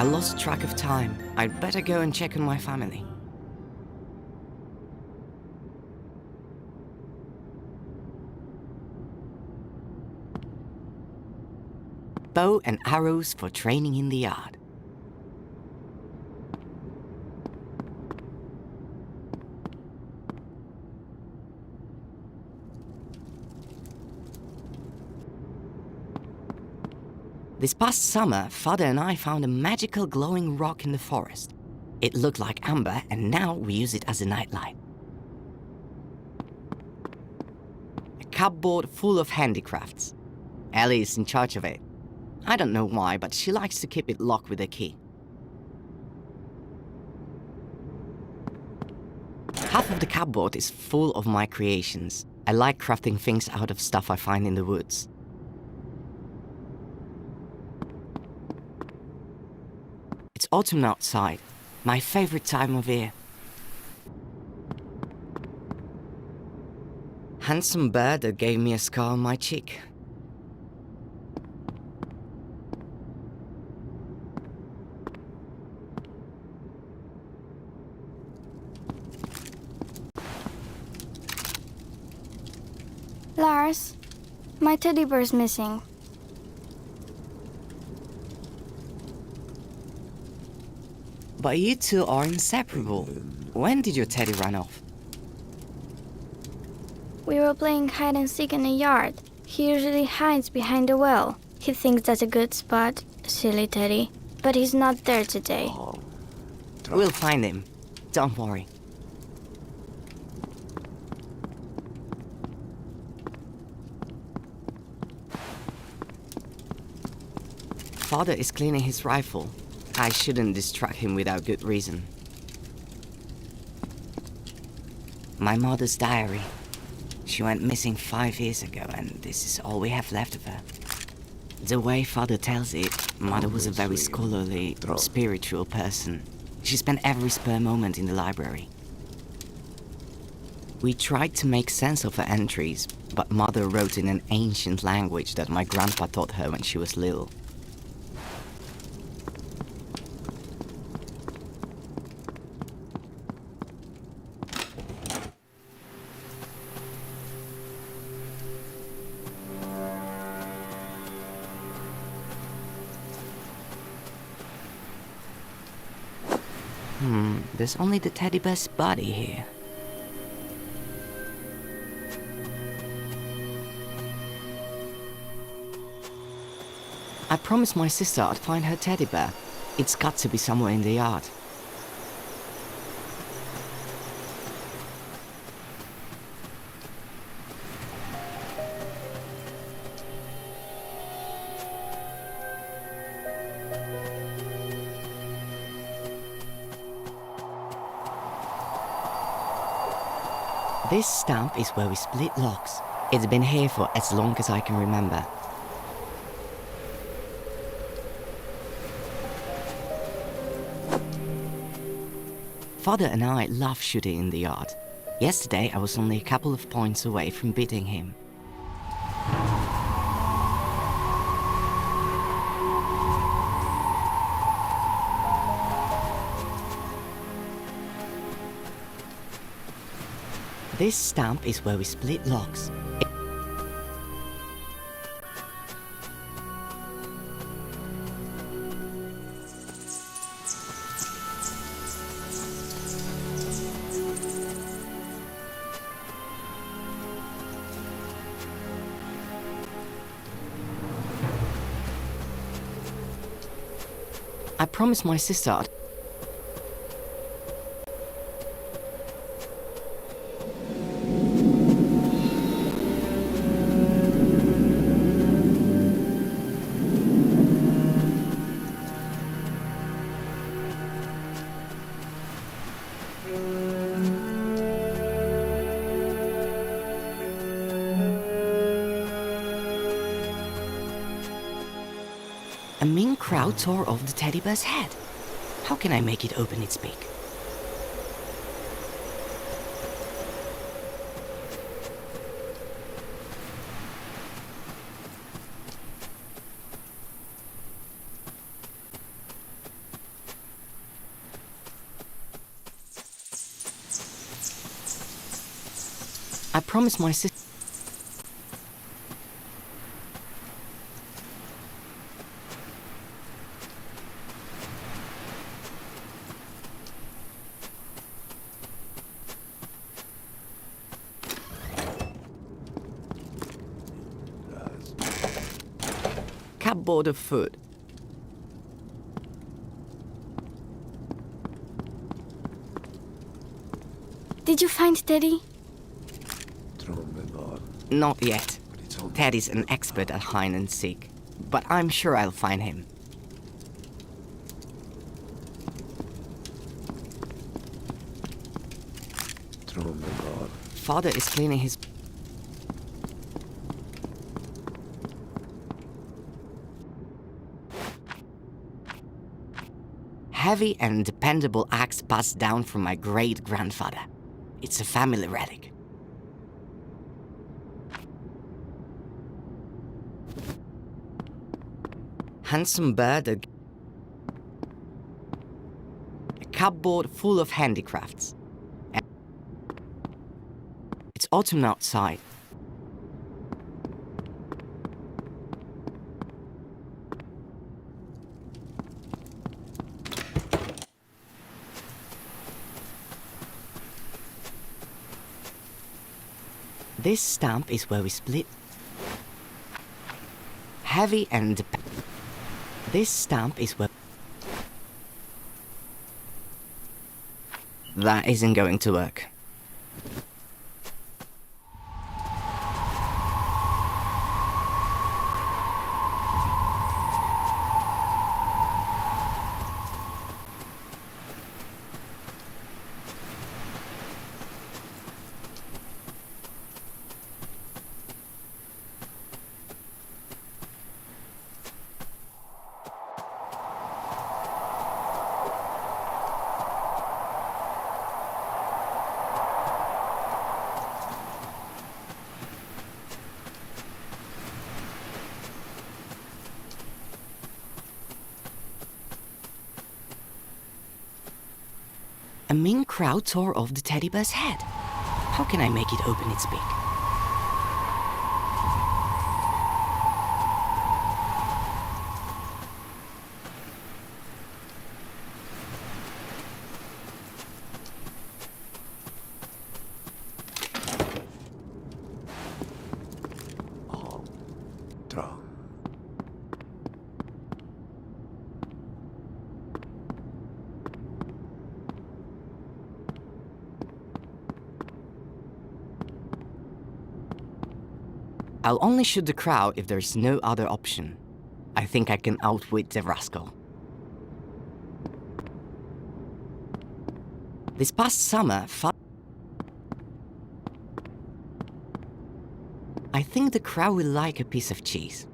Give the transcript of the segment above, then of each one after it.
lost track of time. I'd better go and check on my family. Bow and arrows for training in the yard. This past summer, Father and I found a magical glowing rock in the forest. It looked like amber, and now we use it as a nightlight. A cupboard full of handicrafts. Ellie is in charge of it. I don't know why, but she likes to keep it locked with a key. Half of the cupboard is full of my creations. I like crafting things out of stuff I find in the woods. It's autumn outside, my favorite time of year. Handsome bird that gave me a scar on my cheek. Lars, my teddy bear's missing. But you two are inseparable. When did your teddy run off? We were playing hide and seek in the yard. He usually hides behind the well. He thinks that's a good spot, silly teddy. But he's not there today. We'll find him. Don't worry. Father is cleaning his rifle. I shouldn't distract him without good reason. My mother's diary. She went missing 5 years ago, and this is all we have left of her. The way Father tells it, Mother was a very scholarly, spiritual person. She spent every spare moment in the library. We tried to make sense of her entries, but Mother wrote in an ancient language that my grandpa taught her when she was little. There's only the teddy bear's body here. I promised my sister I'd find her teddy bear. It's got to be somewhere in the yard. This stamp is where we split locks. It's been here for as long as I can remember. Father and I love shooting in the yard. Yesterday I was only a couple of points away from beating him. This stamp is where we split locks. I promised my sister I'd A mean crowd tore off the teddy bear's head. How can I make it open its beak? I promised my sister. Cupboard of food. Did you find Teddy? Not yet. Teddy's an expert at hide and seek, but I'm sure I'll find him. Father is cleaning his... Heavy and dependable axe passed down from my great-grandfather. It's a family relic. Handsome bird, a cupboard full of handicrafts. It's autumn outside. This stamp is where we split. Heavy and... This stamp is where... That isn't going to work. A mean crowd tore off the teddy bear's head. How can I make it open its beak? I'll only shoot the crowd if there's no other option. I think I can outwit the rascal. This past summer, I think the crowd will like a piece of cheese.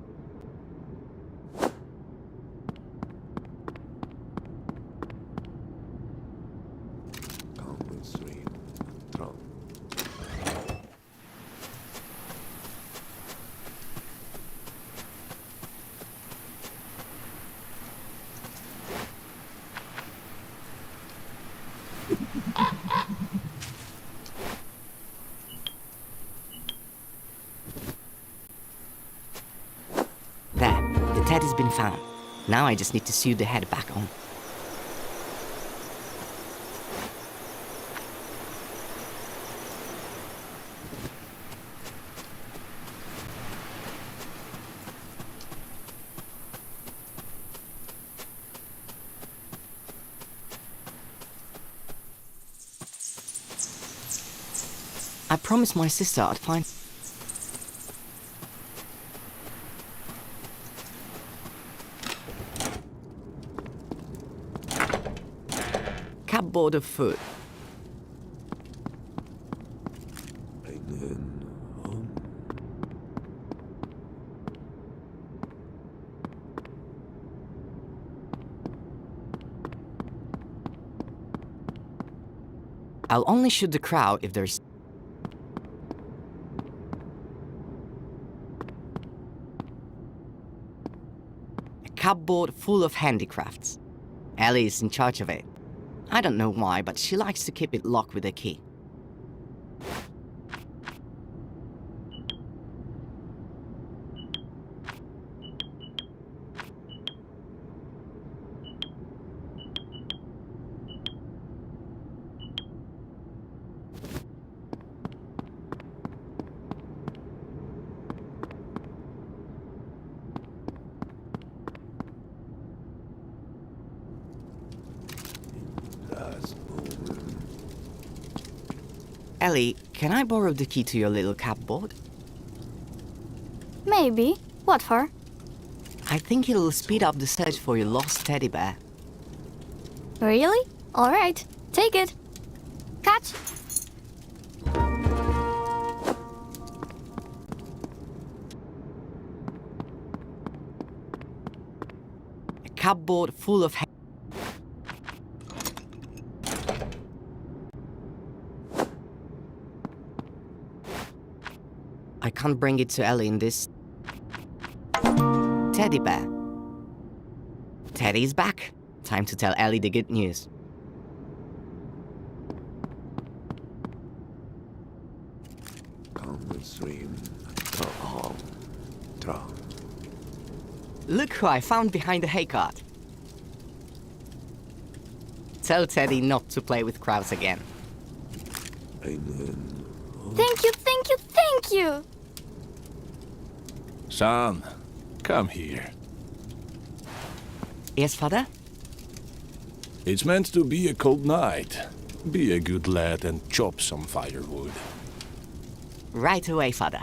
The head has been found. Now I just need to sew the head back on. I promised my sister I'd find... Cupboard of food. I'll only shoot the crowd if there's... A cupboard full of handicrafts. Ellie is in charge of it. I don't know why, but she likes to keep it locked with a key. Ellie, can I borrow the key to your little cupboard? Maybe. What for? I think it'll speed up the search for your lost teddy bear. Really? Alright, take it. Catch! A cupboard full of I can't bring it to Ellie in this... Teddy bear. Teddy's back. Time to tell Ellie the good news. Come and swim, draw home, draw. Look who I found behind the hay cart. Tell Teddy not to play with crowds again. Amen. Thank you, thank you, thank you! Son, come here. Yes, father? It's meant to be a cold night. Be a good lad and chop some firewood. Right away, father.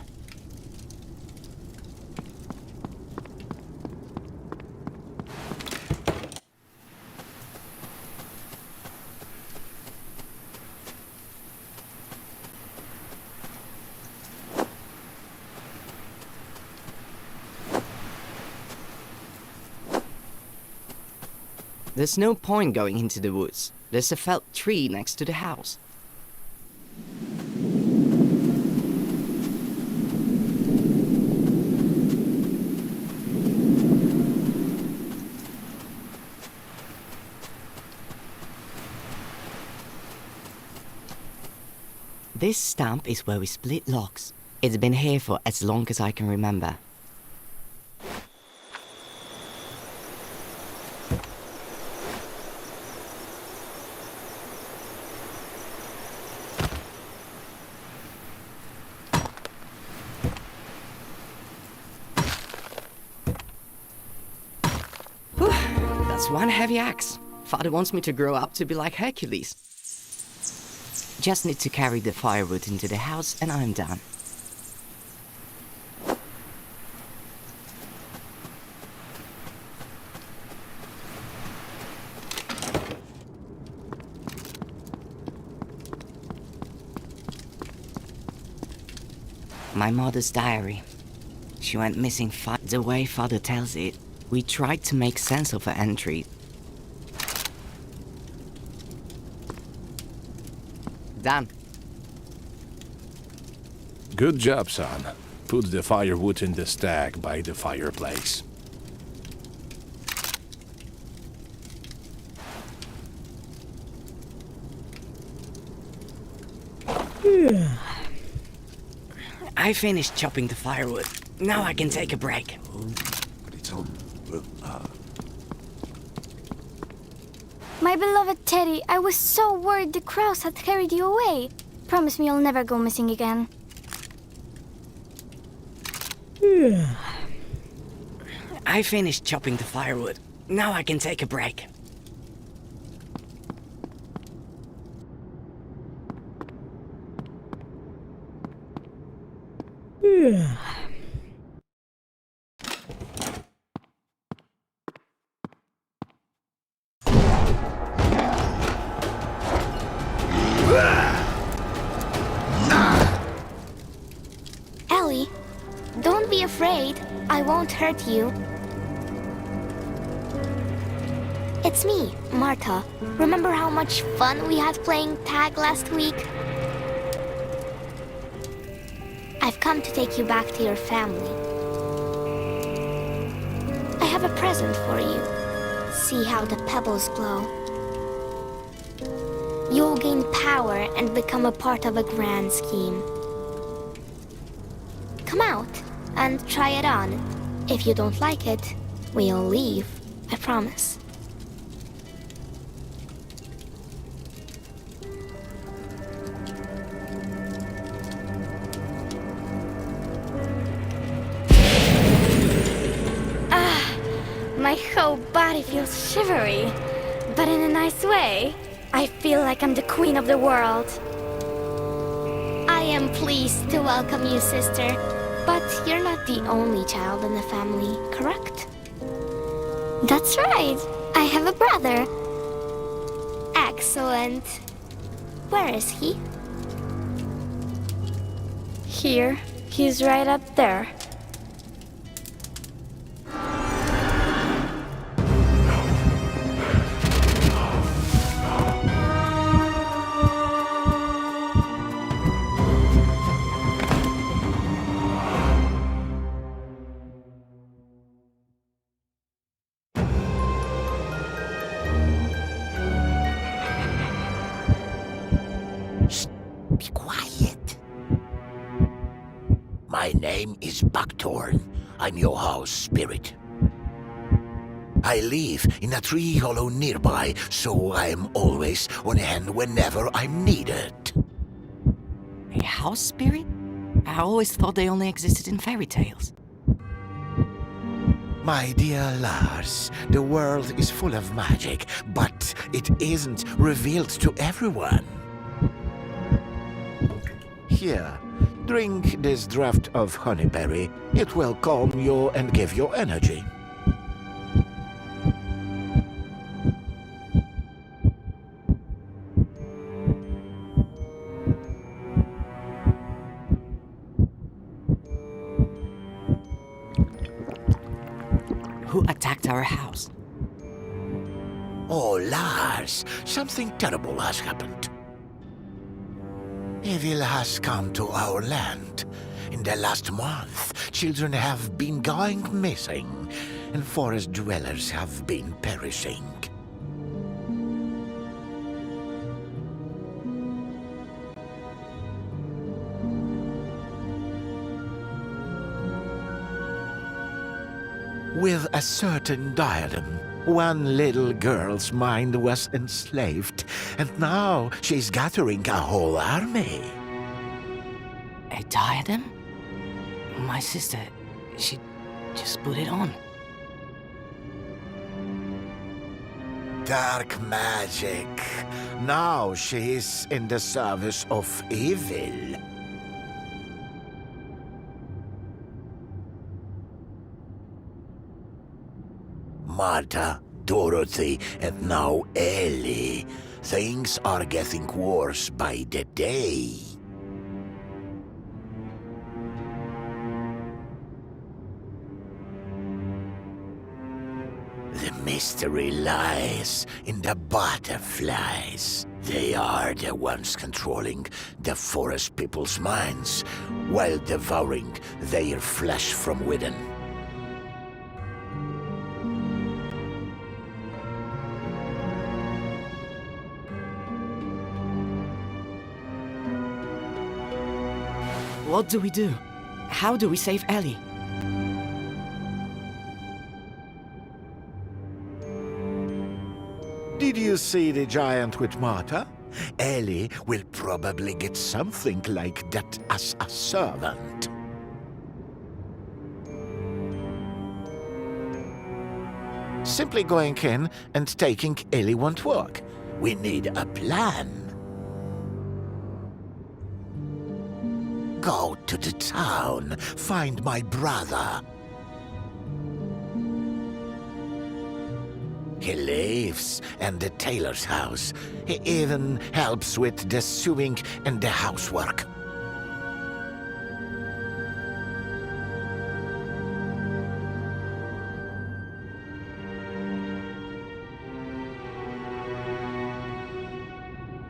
There's no point going into the woods. There's a felled tree next to the house. This stump is where we split logs. It's been here for as long as I can remember. That's one heavy axe. Father wants me to grow up to be like Hercules. Just need to carry the firewood into the house and I'm done. My mother's diary. She went missing the way Father tells it. We tried to make sense of her entry. Done. Good job, son. Put the firewood in the stack by the fireplace. I finished chopping the firewood. Now I can take a break. But it's on. My beloved Teddy, I was so worried the crows had carried you away. Promise me you'll never go missing again. I finished chopping the firewood. Now I can take a break. Ellie, don't be afraid. I won't hurt you. It's me, Martha. Remember how much fun we had playing tag last week? I've come to take you back to your family. I have a present for you. See how the pebbles glow. You'll gain power and become a part of a grand scheme. Come out and try it on. If you don't like it, we'll leave. I promise. My whole body feels shivery, but in a nice way. I feel like I'm the queen of the world. am pleased to welcome you, sister. But you're not the only child in the family, correct? That's right. I have a brother. Excellent. Where is he? Here. He's right up there. Be quiet. My name is Buckthorn. I'm your house spirit. I live in a tree hollow nearby, so I'm always on hand whenever I'm needed. A house spirit? I always thought they only existed in fairy tales. My dear Lars, the world is full of magic, but it isn't revealed to everyone. Here, drink this draught of honeyberry. It will calm you and give you energy. Who attacked our house? Oh, Lars, something terrible has happened. Evil has come to our land. In the last month, children have been going missing, and forest dwellers have been perishing. With a certain diadem, one little girl's mind was enslaved, and now she's gathering a whole army. A diadem? My sister, she just put it on. Dark magic. Now she is in the service of evil. Martha, Dorothy, and now Ellie. Things are getting worse by the day. The mystery lies in the butterflies. They are the ones controlling the forest people's minds while devouring their flesh from within. What do we do? How do we save Ellie? Did you see the giant with Martha? Ellie will probably get something like that as a servant. Simply going in and taking Ellie won't work. We need a plan. Go to the town, find my brother. He lives in the tailor's house. He even helps with the sewing and the housework.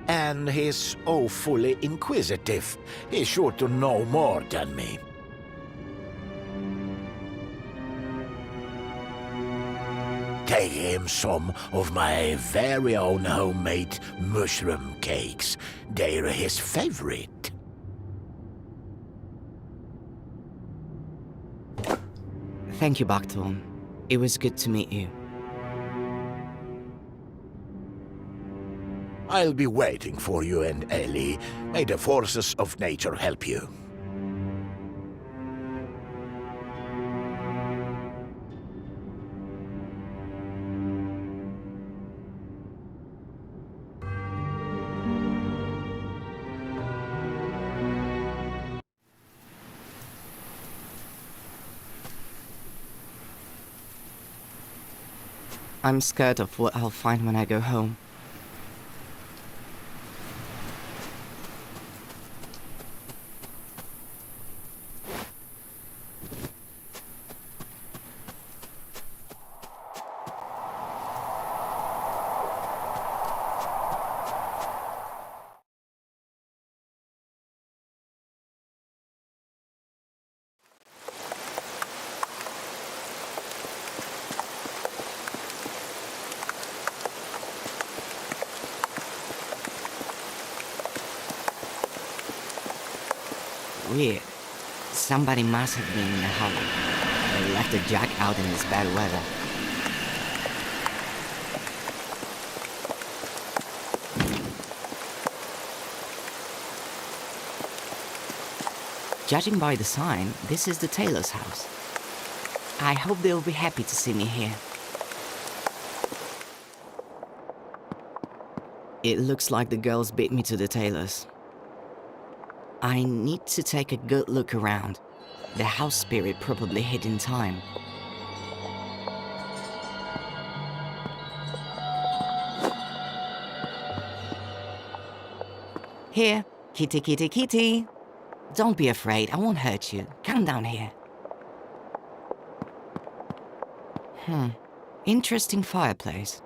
And he's awfully inquisitive. He's sure to know more than me. Take him some of my very own homemade mushroom cakes. They're his favorite. Thank you, Buckthorn. It was good to meet you. I'll be waiting for you and Ellie. May the forces of nature help you. I'm scared of what I'll find when I go home. Weird. Somebody must have been in the house. They left the jack out in this bad weather. Judging by the sign, this is the tailor's house. I hope they'll be happy to see me here. It looks like the girls beat me to the tailor's. I need to take a good look around. The house spirit probably hid in time. Here, kitty, kitty, kitty. Don't be afraid, I won't hurt you. Come down here. Interesting fireplace.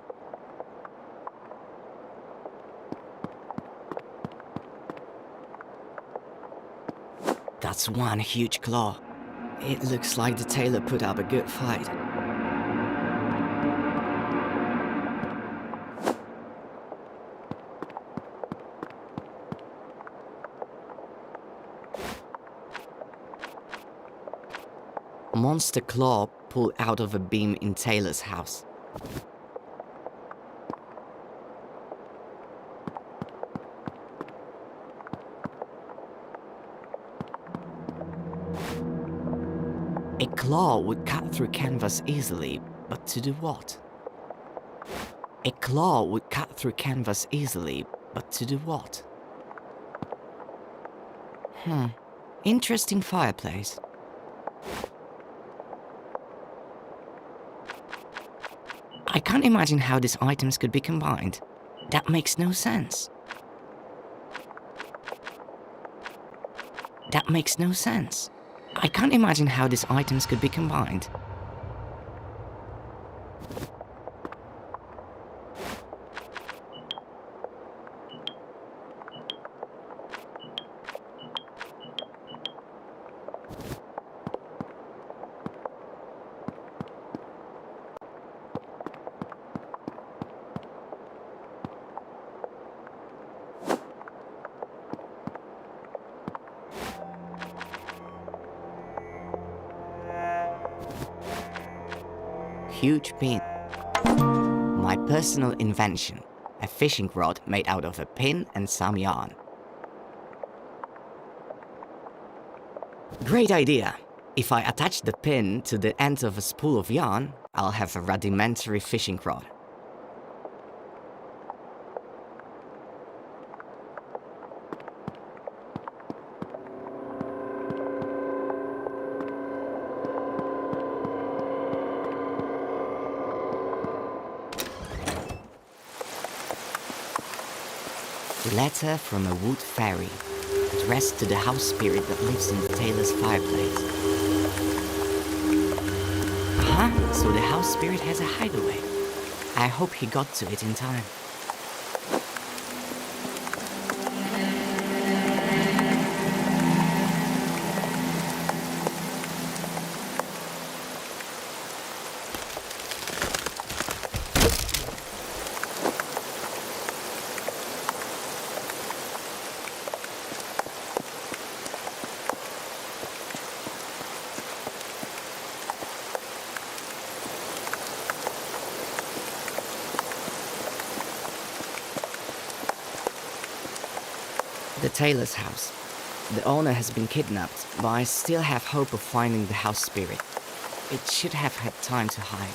That's one huge claw. It looks like the tailor put up a good fight. Monster claw pulled out of a beam in tailor's house. A claw would cut through canvas easily, but to do what? A claw would cut through canvas easily, but to do what? Interesting fireplace. I can't imagine how these items could be combined. That makes no sense. That makes no sense. I can't imagine how these items could be combined. Huge pin. My personal invention. A fishing rod made out of a pin and some yarn. Great idea! If I attach the pin to the end of a spool of yarn, I'll have a rudimentary fishing rod. Letter from a wood fairy, addressed to the house spirit that lives in the tailor's fireplace. So the house spirit has a hideaway. I hope he got to it in time. The tailor's house. The owner has been kidnapped, but I still have hope of finding the house spirit. It should have had time to hide.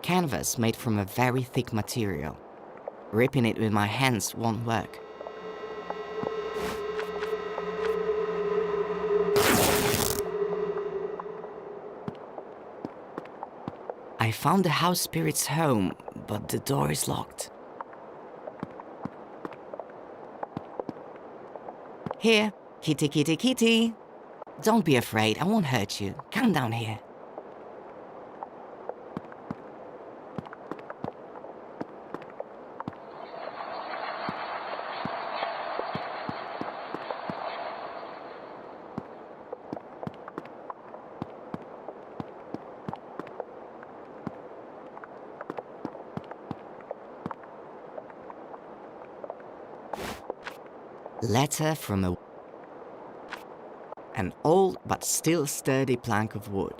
Canvas made from a very thick material. Ripping it with my hands won't work. found the house spirit's home, but the door is locked. Here, kitty, kitty, kitty. Don't be afraid, I won't hurt you. Come down here. Letter from an old but still sturdy plank of wood.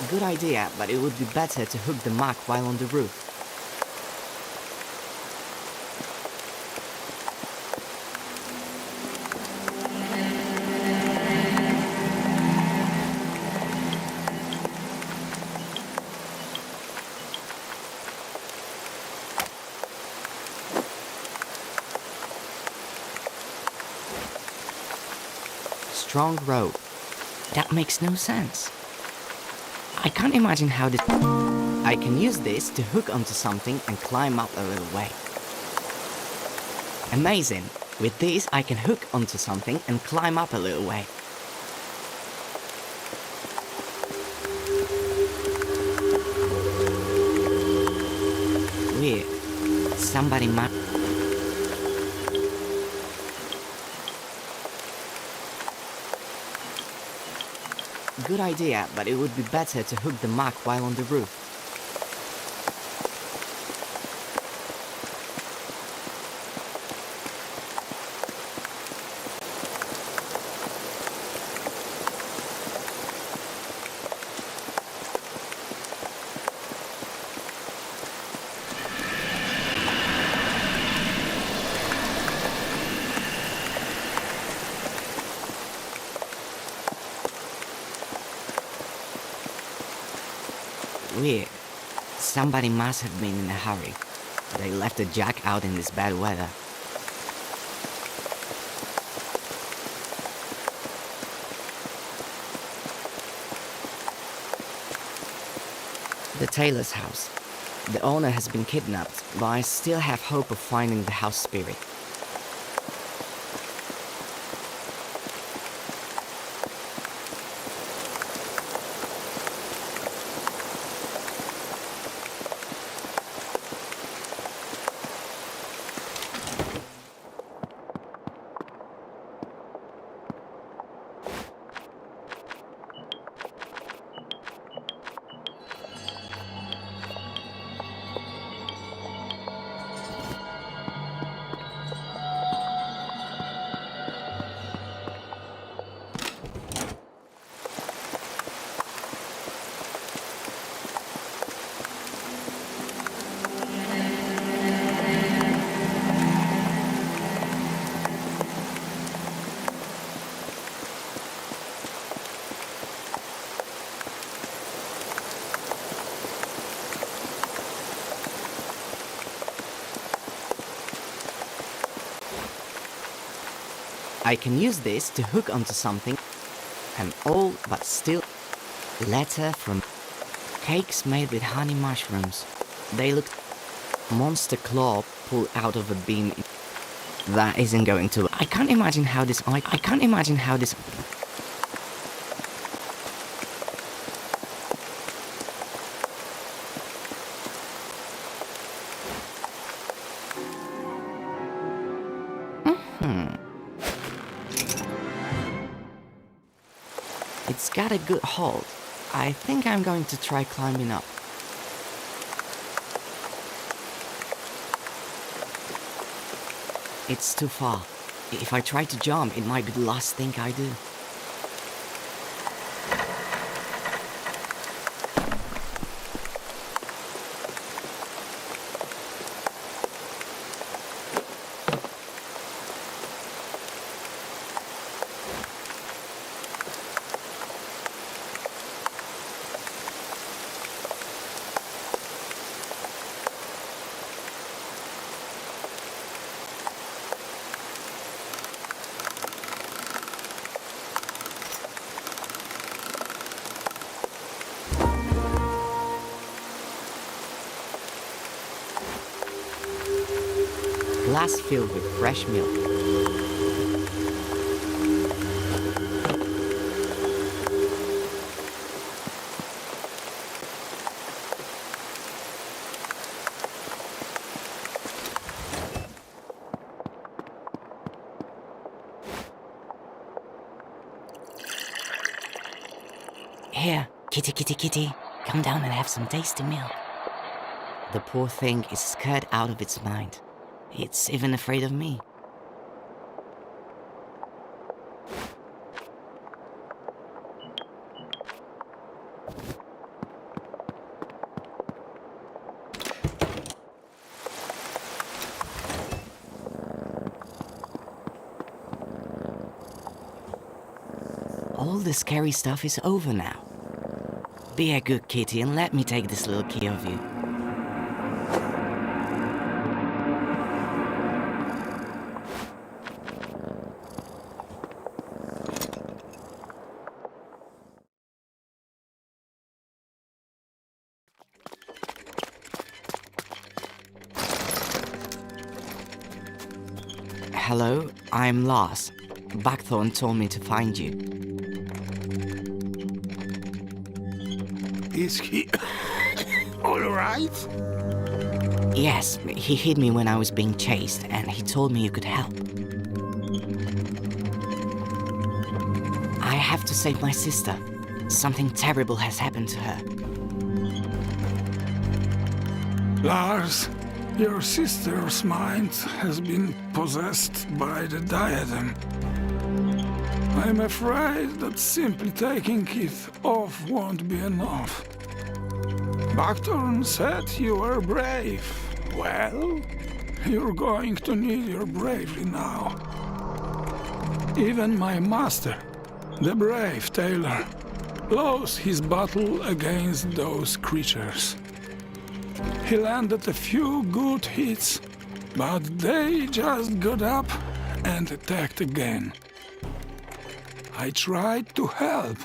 Good idea, but it would be better to hook the mark while on the roof. Strong rope. That makes no sense. I can't imagine how this... I can use this to hook onto something and climb up a little way. Amazing! With this I can hook onto something and climb up a little way. Weird. Somebody might... Good idea, but it would be better to hook the mark while on the roof. Weird. Somebody must have been in a hurry. They left the jack out in this bad weather. The tailor's house. The owner has been kidnapped, but I still have hope of finding the house spirit. I can use this to hook onto something. An old but still letter from cakes made with honey mushrooms. They look monster claw pulled out of a beam. That isn't going to... I can't imagine how this... I can't imagine how this... It's got a good hold. I think I'm going to try climbing up. It's too far. If I try to jump, it might be the last thing I do. glass filled with fresh milk. Here, kitty, kitty, kitty, come down and have some tasty milk. The poor thing is scared out of its mind. It's even afraid of me. All the scary stuff is over now. Be a good kitty and let me take this little key of you. Hello, I'm Lars. Buckthorn told me to find you. Is he all right? Yes, he hid me when I was being chased, and he told me you could help. I have to save my sister. Something terrible has happened to her. Lars, your sister's mind has been possessed by the diadem. I'm afraid that simply taking it off won't be enough. Buckthorn said you were brave. Well, you're going to need your bravery now. Even my master, the brave tailor, lost his battle against those creatures. He landed a few good hits, but they just got up and attacked again. I tried to help,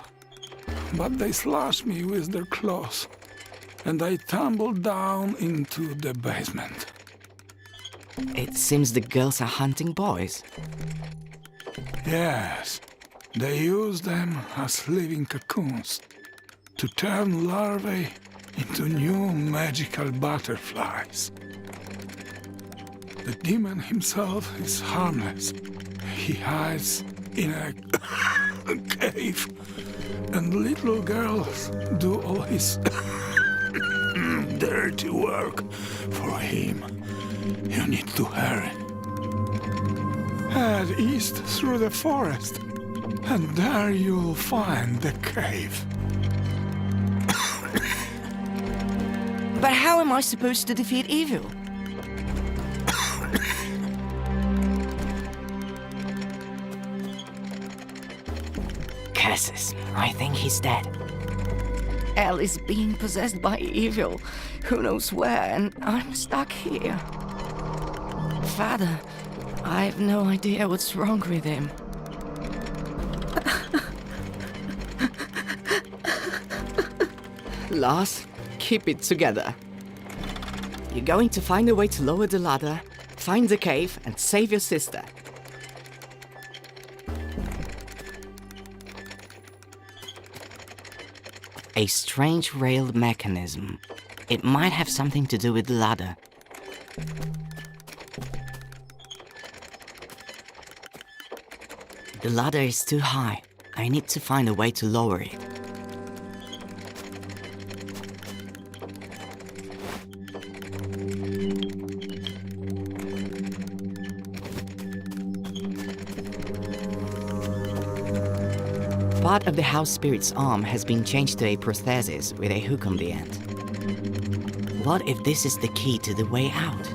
but they slashed me with their claws, and I tumbled down into the basement. It seems the girls are hunting boys. Yes, they use them as living cocoons to turn larvae into new magical butterflies. The demon himself is harmless. He hides in a cave, and little girls do all his dirty work for him. You need to hurry. Head east through the forest, and there you'll find the cave. But how am I supposed to defeat evil? Curses, I think he's dead. Ellie's being possessed by evil, who knows where, and I'm stuck here. Father, I've no idea what's wrong with him. Lars, keep it together. You're going to find a way to lower the ladder, find the cave, and save your sister. A strange railed mechanism. It might have something to do with the ladder. The ladder is too high. I need to find a way to lower it. Part of the house spirit's arm has been changed to a prosthesis with a hook on the end. What if this is the key to the way out?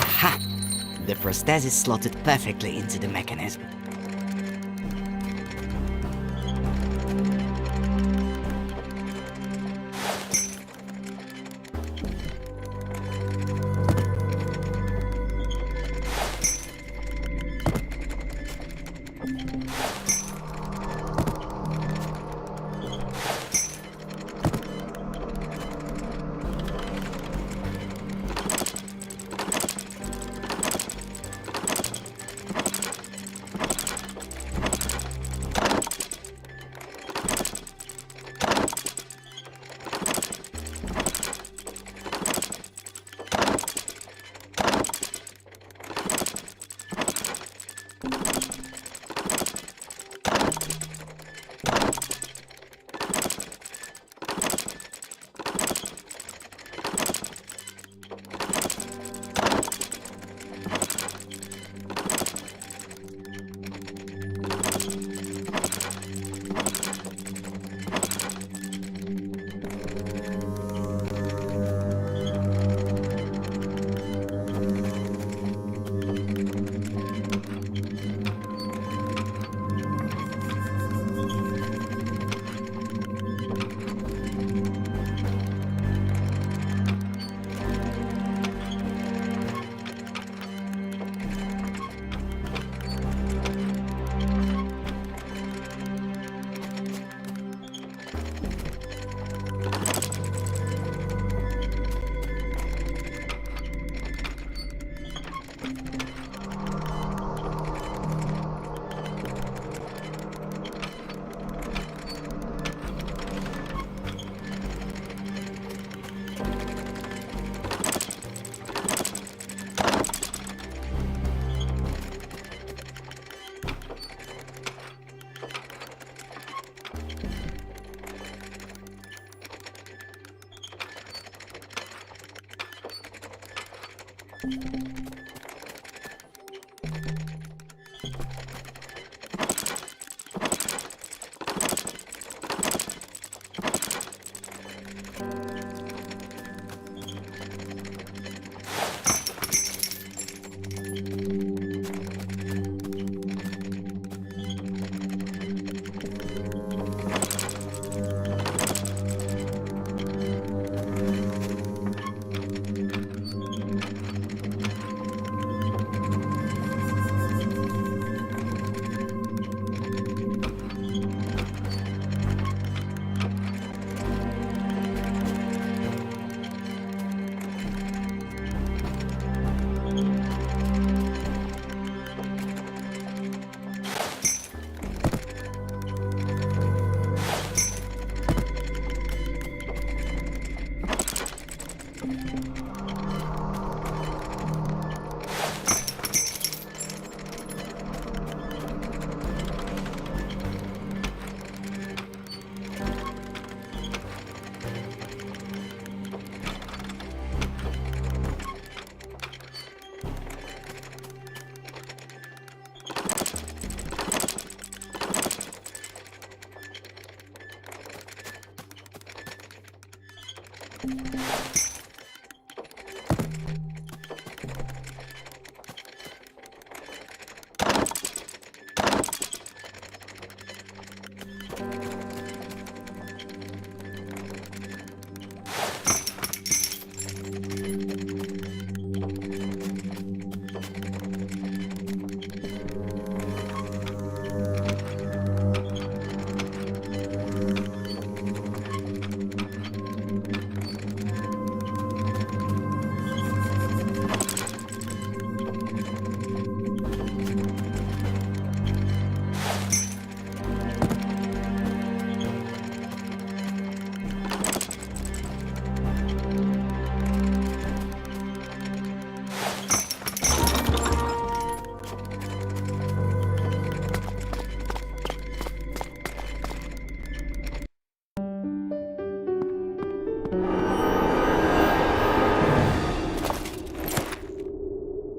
Ha! The prosthesis slotted perfectly into the mechanism.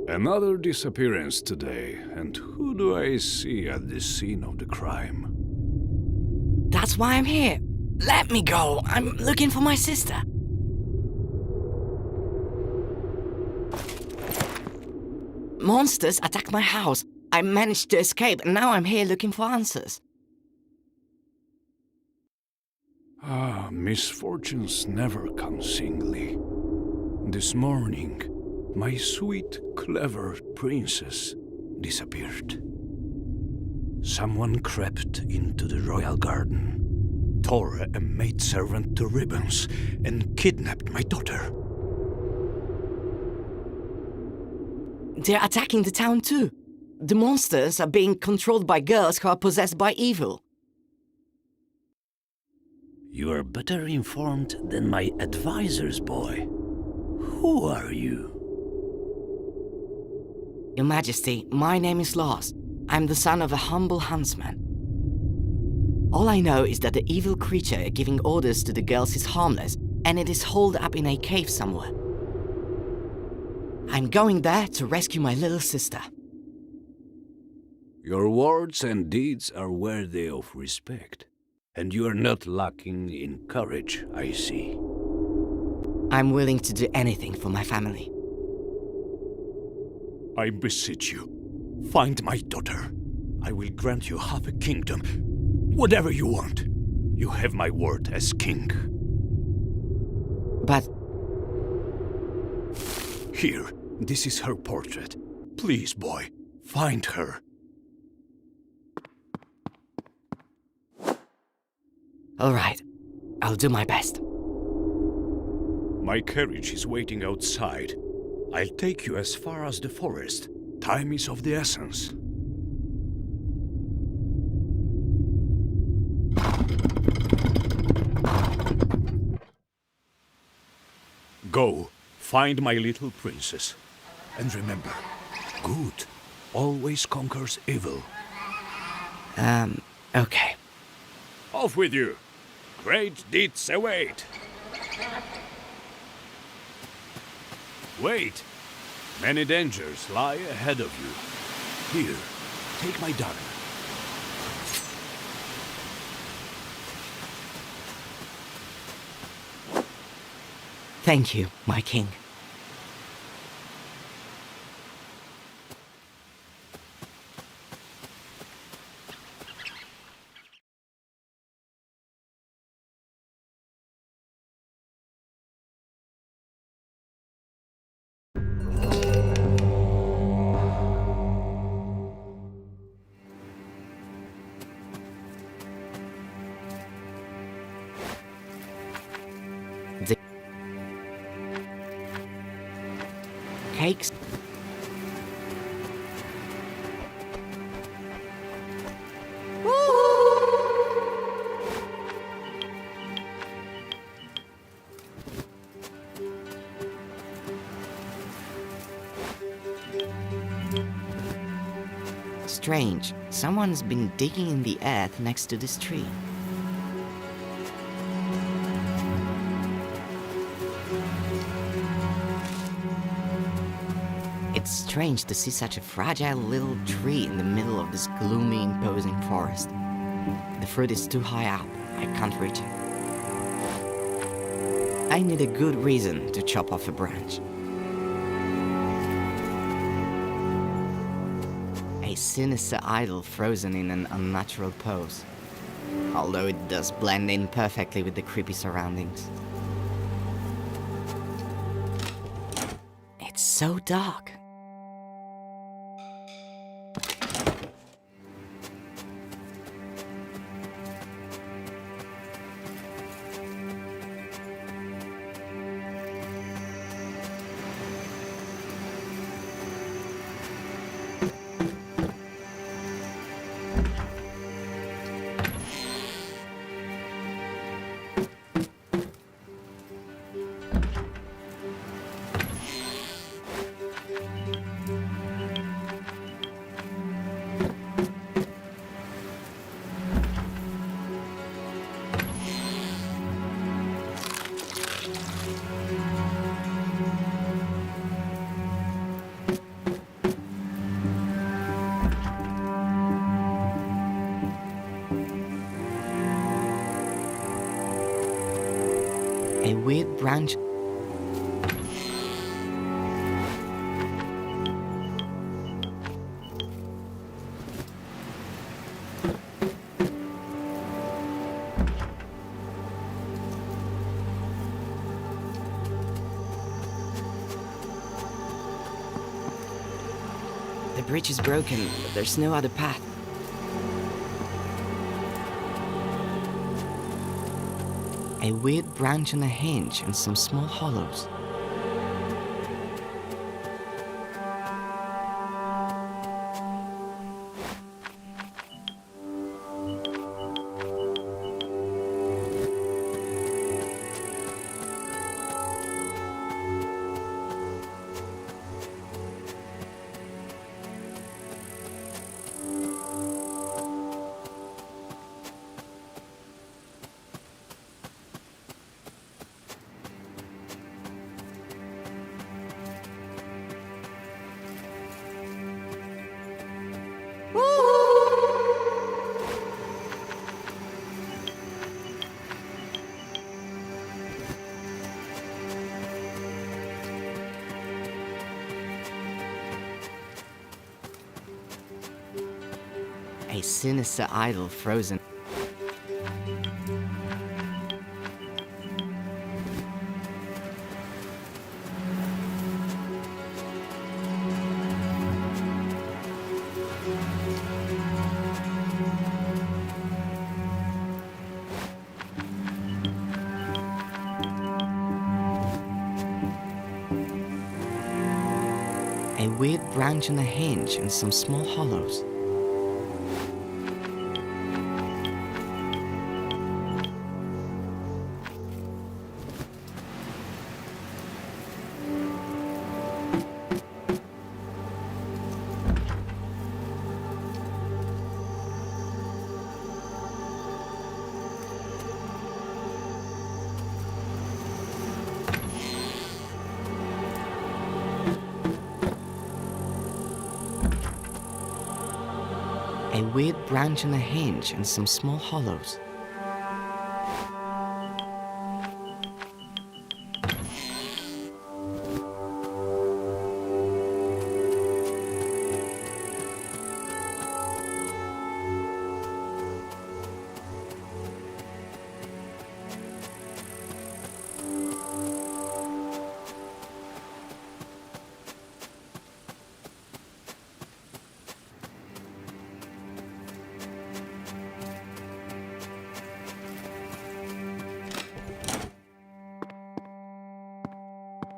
Another disappearance today, and who do I see at the scene of the crime? That's why I'm here. Let me go. I'm looking for my sister. Monsters attacked my house. I managed to escape, and now I'm here looking for answers. Ah, misfortunes never come singly. This morning, my sweet, clever princess disappeared. Someone crept into the royal garden, tore a maidservant to ribbons, and kidnapped my daughter. They're attacking the town too. The monsters are being controlled by girls who are possessed by evil. You are better informed than my advisors, boy. Who are you? Your Majesty, my name is Lars. I'm the son of a humble huntsman. All I know is that the evil creature giving orders to the girls is harmless, and it is holed up in a cave somewhere. I'm going there to rescue my little sister. Your words and deeds are worthy of respect, and you are not lacking in courage, I see. I'm willing to do anything for my family. I beseech you, find my daughter. I will grant you half a kingdom. Whatever you want. You have my word as king. But Here, this is her portrait. Please, boy, find her. all right, I'll do my best. My carriage is waiting outside. I'll take you as far as the forest. Time is of the essence. Go, find my little princess. And remember, good always conquers evil. Okay. Off with you! Great deeds await! Wait! Many dangers lie ahead of you. Here, take my daughter. Thank you, my king. The cakes. Strange. Someone's been digging in the earth next to this tree. It's strange to see such a fragile little tree in the middle of this gloomy, imposing forest. The fruit is too high up. I can't reach it. I need a good reason to chop off a branch. A sinister idol frozen in an unnatural pose. Although it does blend in perfectly with the creepy surroundings. It's so dark. A weird branch. The bridge is broken, but there's no other path. A weird branch on a hinge and some small hollows. A sinister idol frozen. A weird branch on a hinge and some small hollows. A weird branch and a hinge and some small hollows.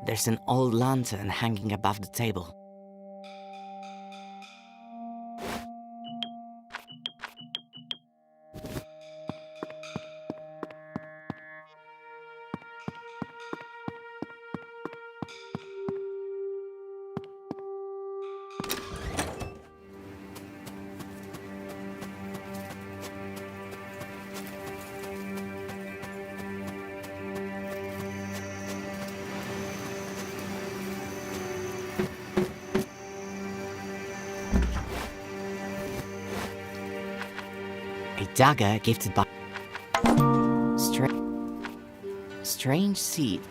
There's an old lantern hanging above the table. A dagger gifted by... Strange seed.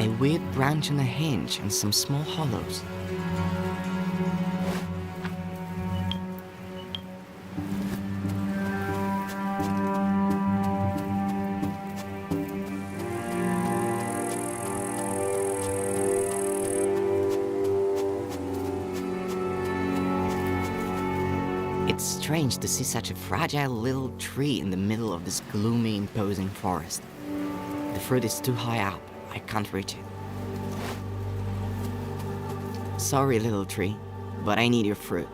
A weird branch and a hinge and some small hollows. It's strange to see such a fragile little tree in the middle of this gloomy, imposing forest. The fruit is too high up. I can't reach it. Sorry, little tree, but I need your fruit.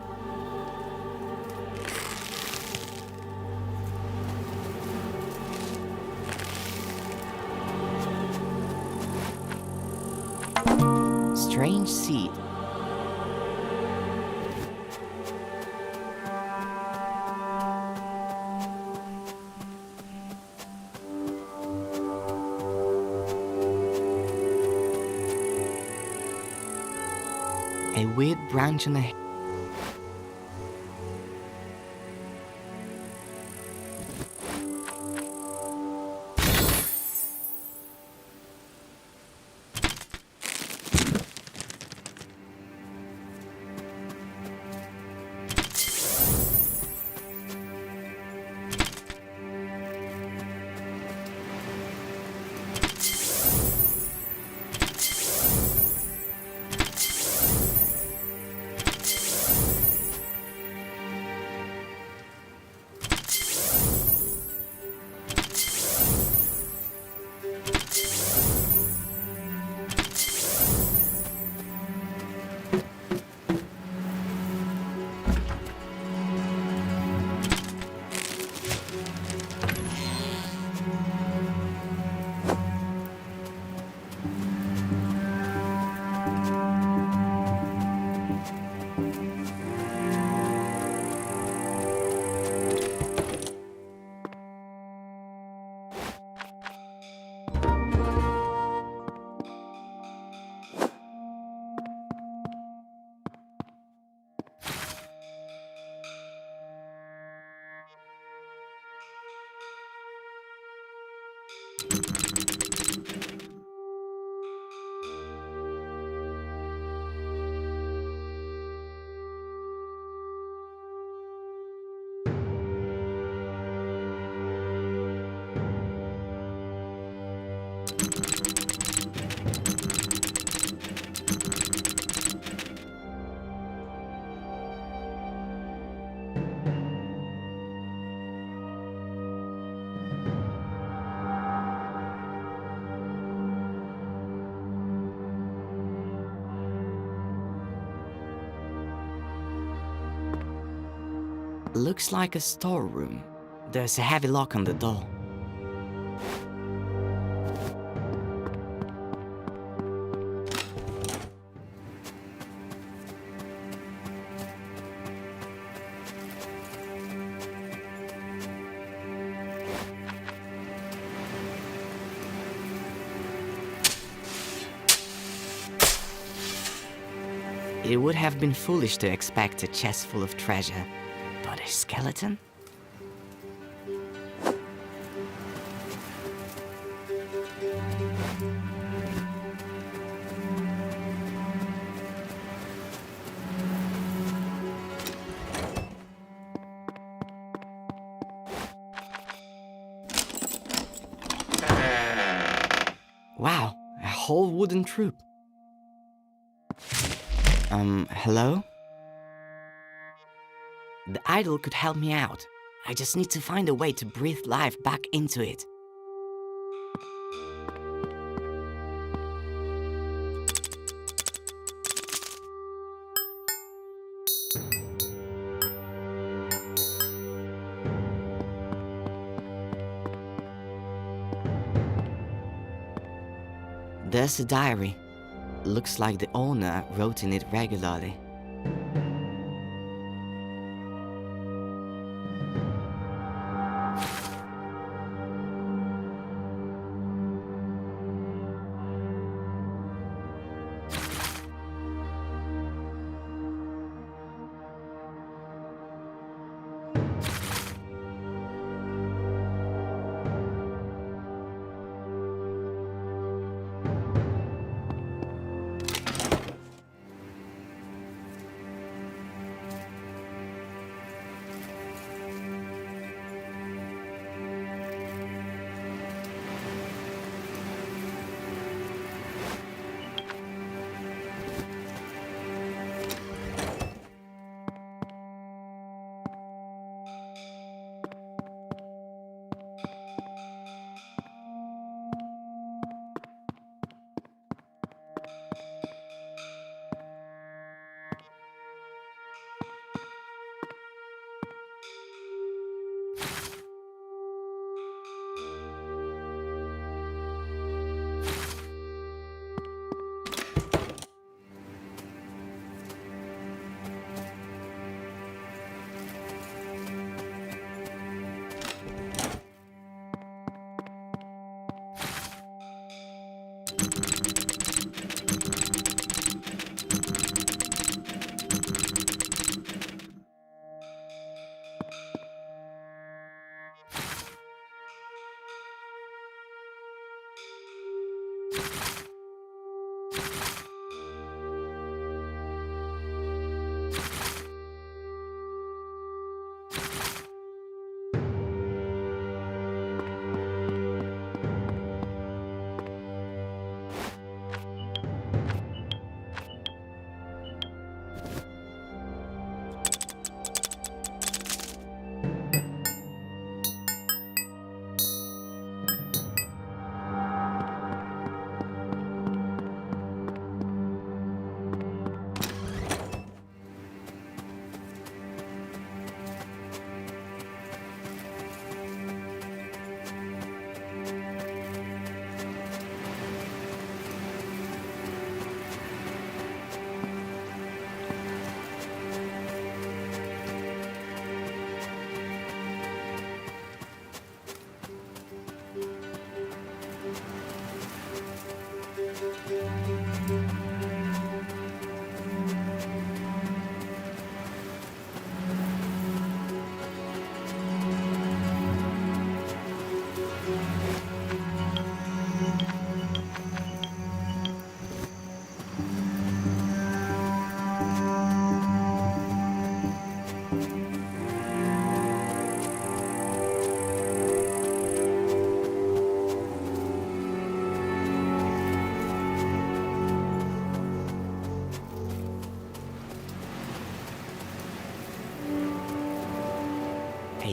Strange seed. A weird branch and a... Looks like a storeroom. There's a heavy lock on the door. It would have been foolish to expect a chest full of treasure, but a skeleton? Wow, a whole wooden troop. Hello? The idol could help me out. I just need to find a way to breathe life back into it. There's a diary. Looks like the owner wrote in it regularly.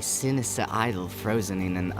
sinister idol frozen in an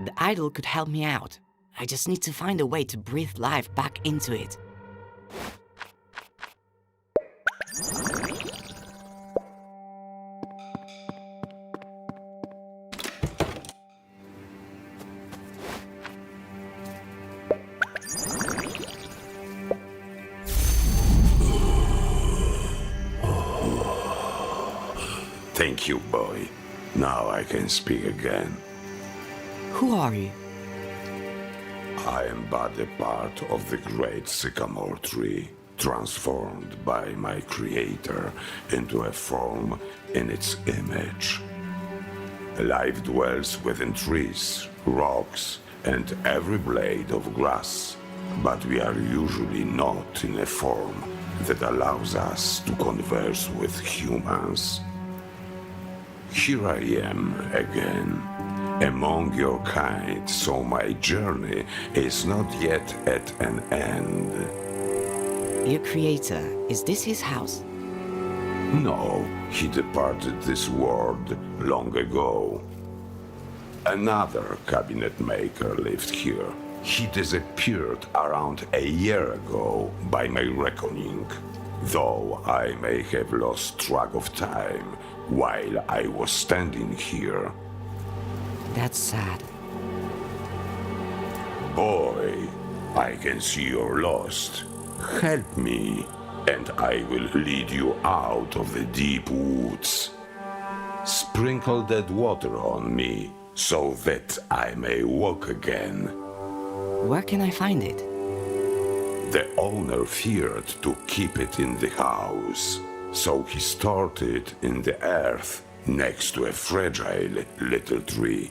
The idol could help me out. I just need to find a way to breathe life back into it. Thank you, boy. Now I can speak again. Who are you? I am but a part of the great sycamore tree, transformed by my creator into a form in its image. Life dwells within trees, rocks, and every blade of grass, but we are usually not in a form that allows us to converse with humans. Here I am again, among your kind, so my journey is not yet at an end. Your creator, is this his house? No, he departed this world long ago. Another cabinet maker lived here. He disappeared around a year ago, by my reckoning, though I may have lost track of time while I was standing here. That's sad. Boy, I can see you're lost. Help me, and I will lead you out of the deep woods. Sprinkle that water on me, so that I may walk again. Where can I find it? The owner feared to keep it in the house, so he stored it in the earth next to a fragile little tree.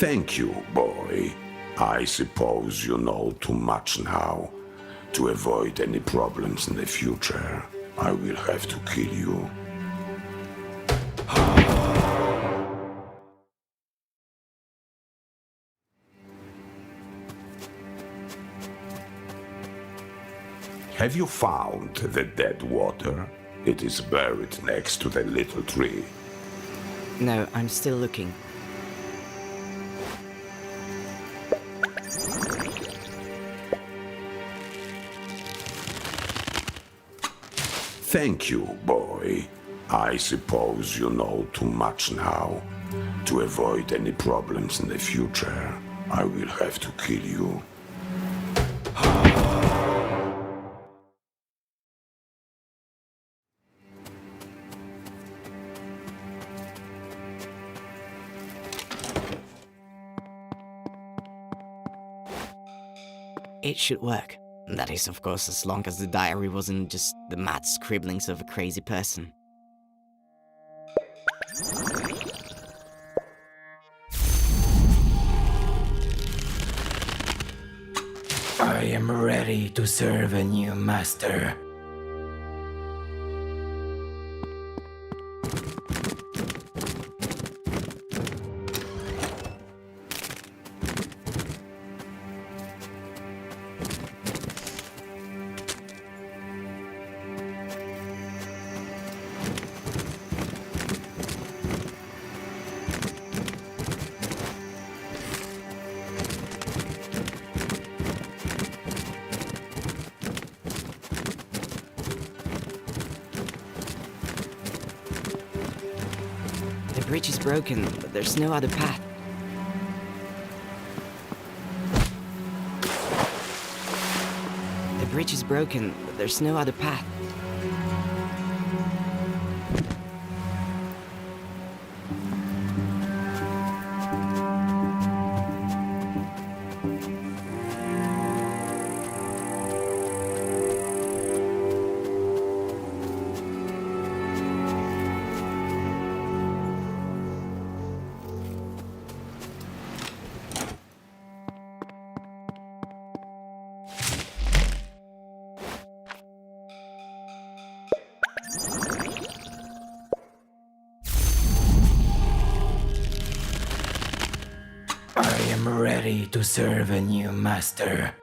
Thank you, boy. I suppose you know too much now. To avoid any problems in the future, I will have to kill you. Have you found the dead water? It is buried next to the little tree. No, I'm still looking. Thank you, boy. I suppose you know too much now. To avoid any problems in the future, I will have to kill you. It should work. That is, of course, as long as the diary wasn't just the mad scribblings of a crazy person. I am ready to serve a new master. The bridge is broken, but there's no other path. The bridge is broken, but there's no other path. I am ready to serve a new master.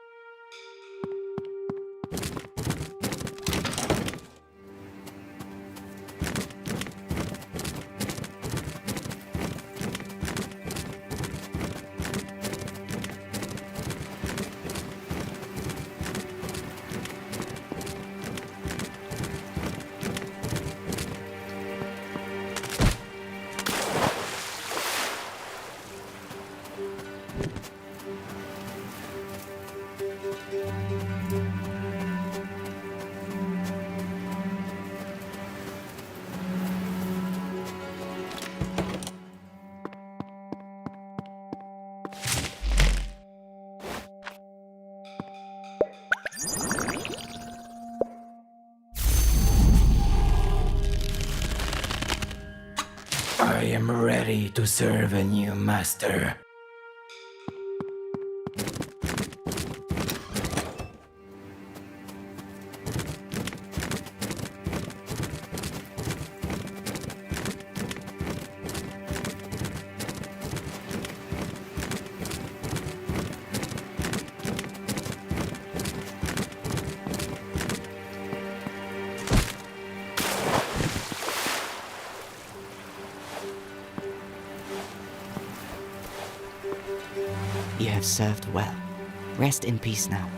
I am ready to serve a new master. You have served well. Rest in peace now.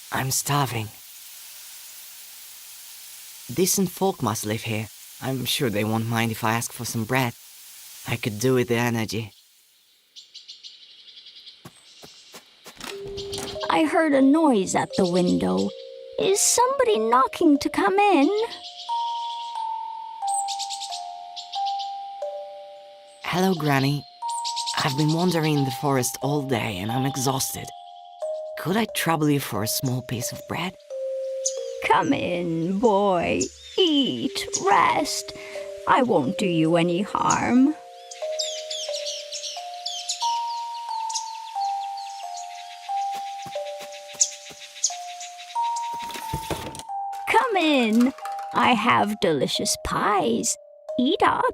I'm starving. Decent folk must live here. I'm sure they won't mind if I ask for some bread. I could do with the energy. I heard a noise at the window. Is somebody knocking to come in? Hello, Granny. I've been wandering in the forest all day and I'm exhausted. Could I trouble you for a small piece of bread? Come in, boy. Eat, rest. I won't do you any harm. Come in. I have delicious pies. Eat up.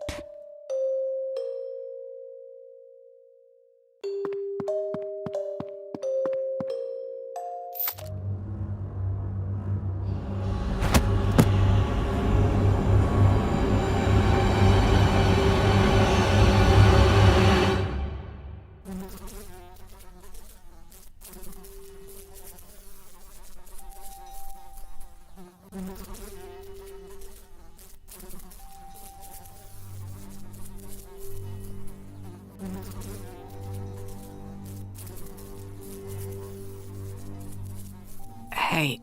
Hey,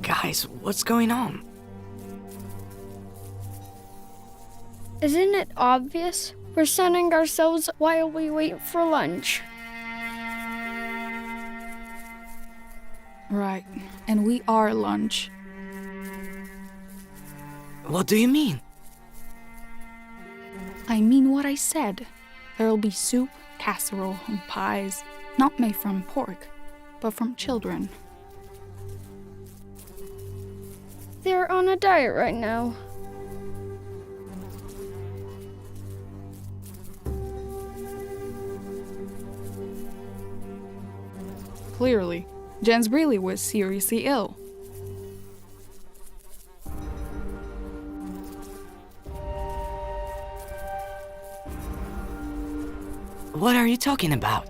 guys, what's going on? Isn't it obvious? We're sunning ourselves while we wait for lunch. Right, and we are lunch. What do you mean? I mean what I said. There'll be soup, casserole, and pies, not made from pork, but from children. They're on a diet right now. Clearly, Jens really was seriously ill. What are you talking about?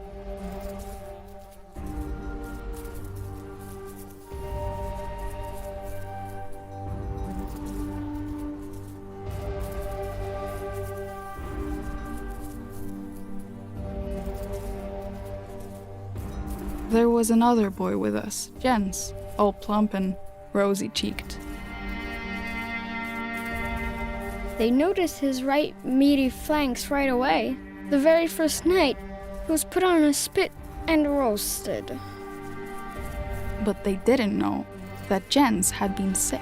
There was another boy with us, Jens, all plump and rosy-cheeked. They noticed his right meaty flanks right away. The very first night, he was put on a spit and roasted. But they didn't know that Jens had been sick.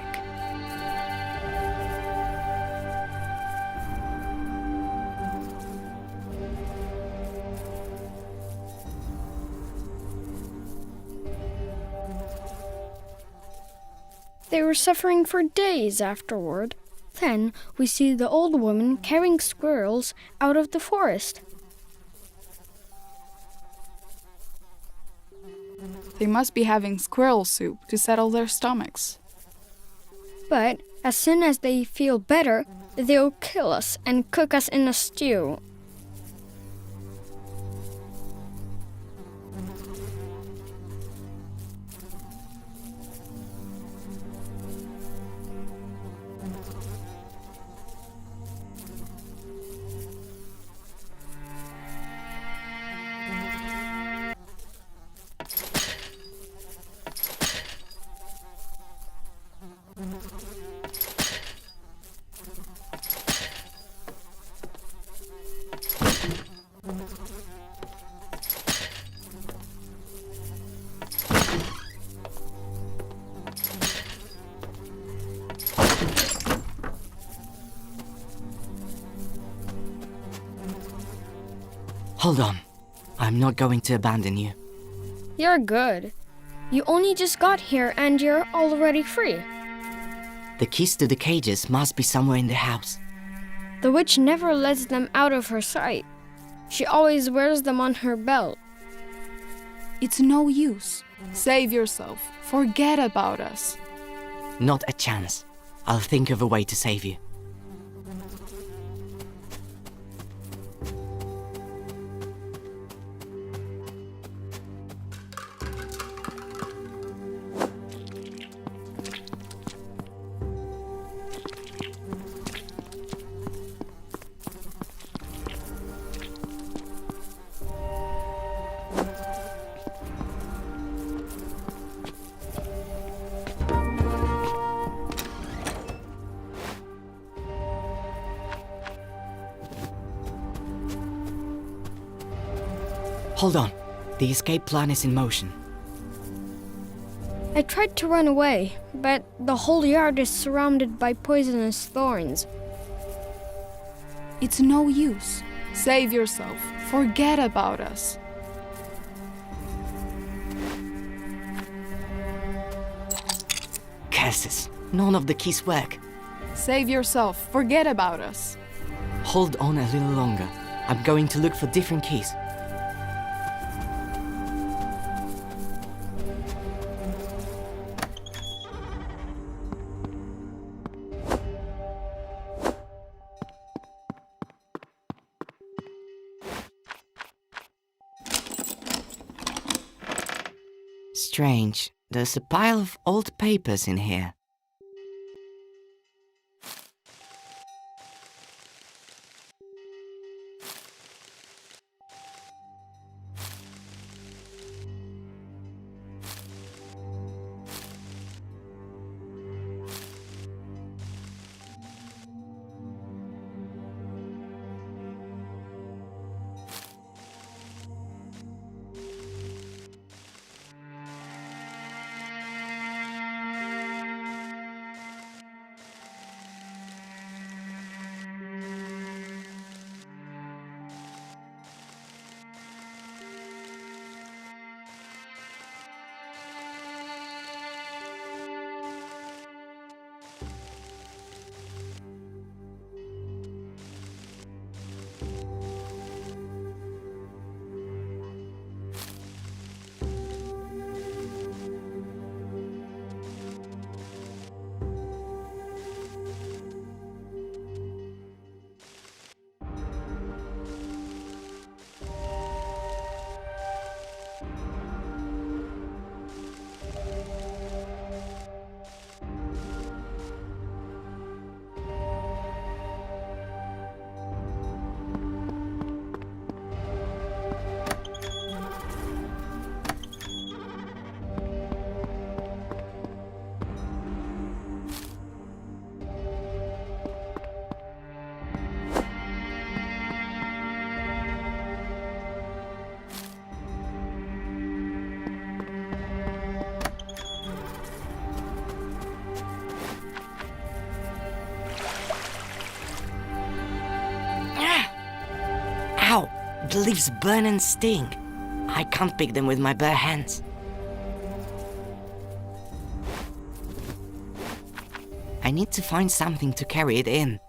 They were suffering for days afterward. Then we see the old woman carrying squirrels out of the forest. They must be having squirrel soup to settle their stomachs. But as soon as they feel better, they'll kill us and cook us in a stew. Hold on. I'm not going to abandon you. You're good. You only just got here and you're already free. The keys to the cages must be somewhere in the house. The witch never lets them out of her sight. She always wears them on her belt. It's no use. Save yourself. Forget about us. Not a chance. I'll think of a way to save you. Hold on. The escape plan is in motion. I tried to run away, but the whole yard is surrounded by poisonous thorns. It's no use. Save yourself. Forget about us. Curses. None of the keys work. Save yourself. Forget about us. Hold on a little longer. I'm going to look for different keys. Strange. There's a pile of old papers in here. The leaves burn and sting. I can't pick them with my bare hands. I need to find something to carry it in.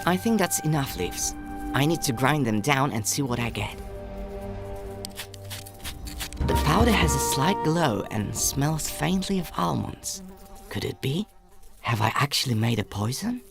I think that's enough leaves. I need to grind them down and see what I get. The powder has a slight glow and smells faintly of almonds. Could it be? Have I actually made a poison?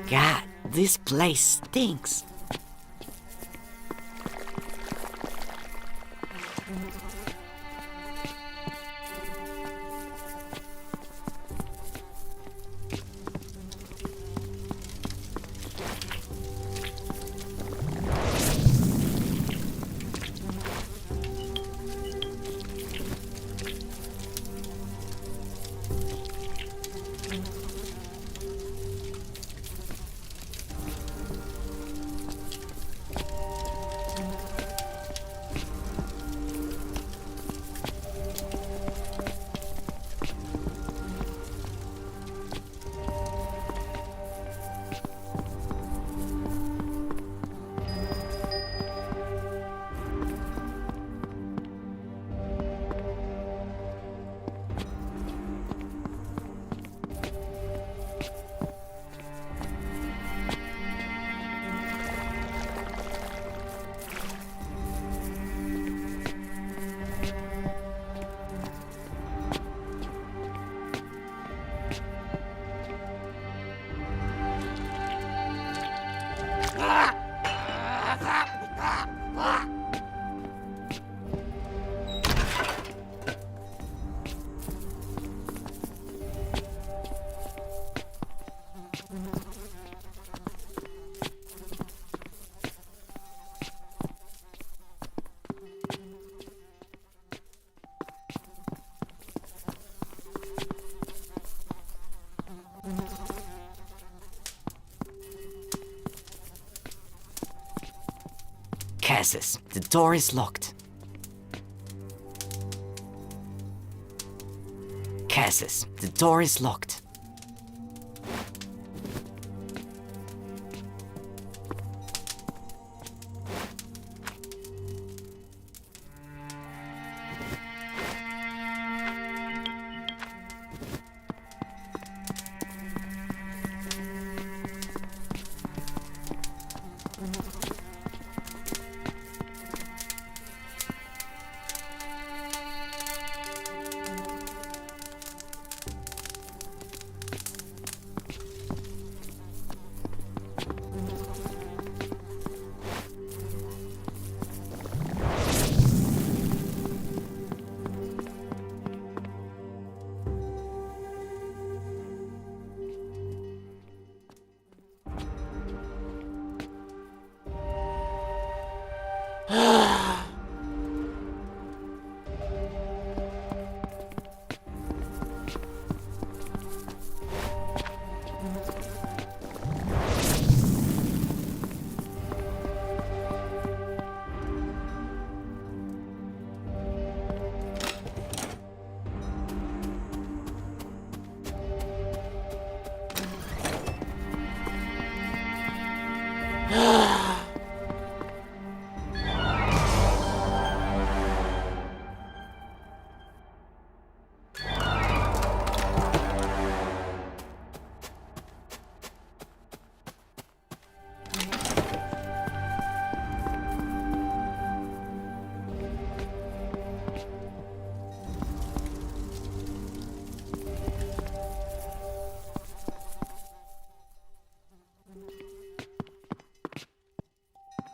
God, this place stinks. Cassis, the door is locked. Cassis, the door is locked.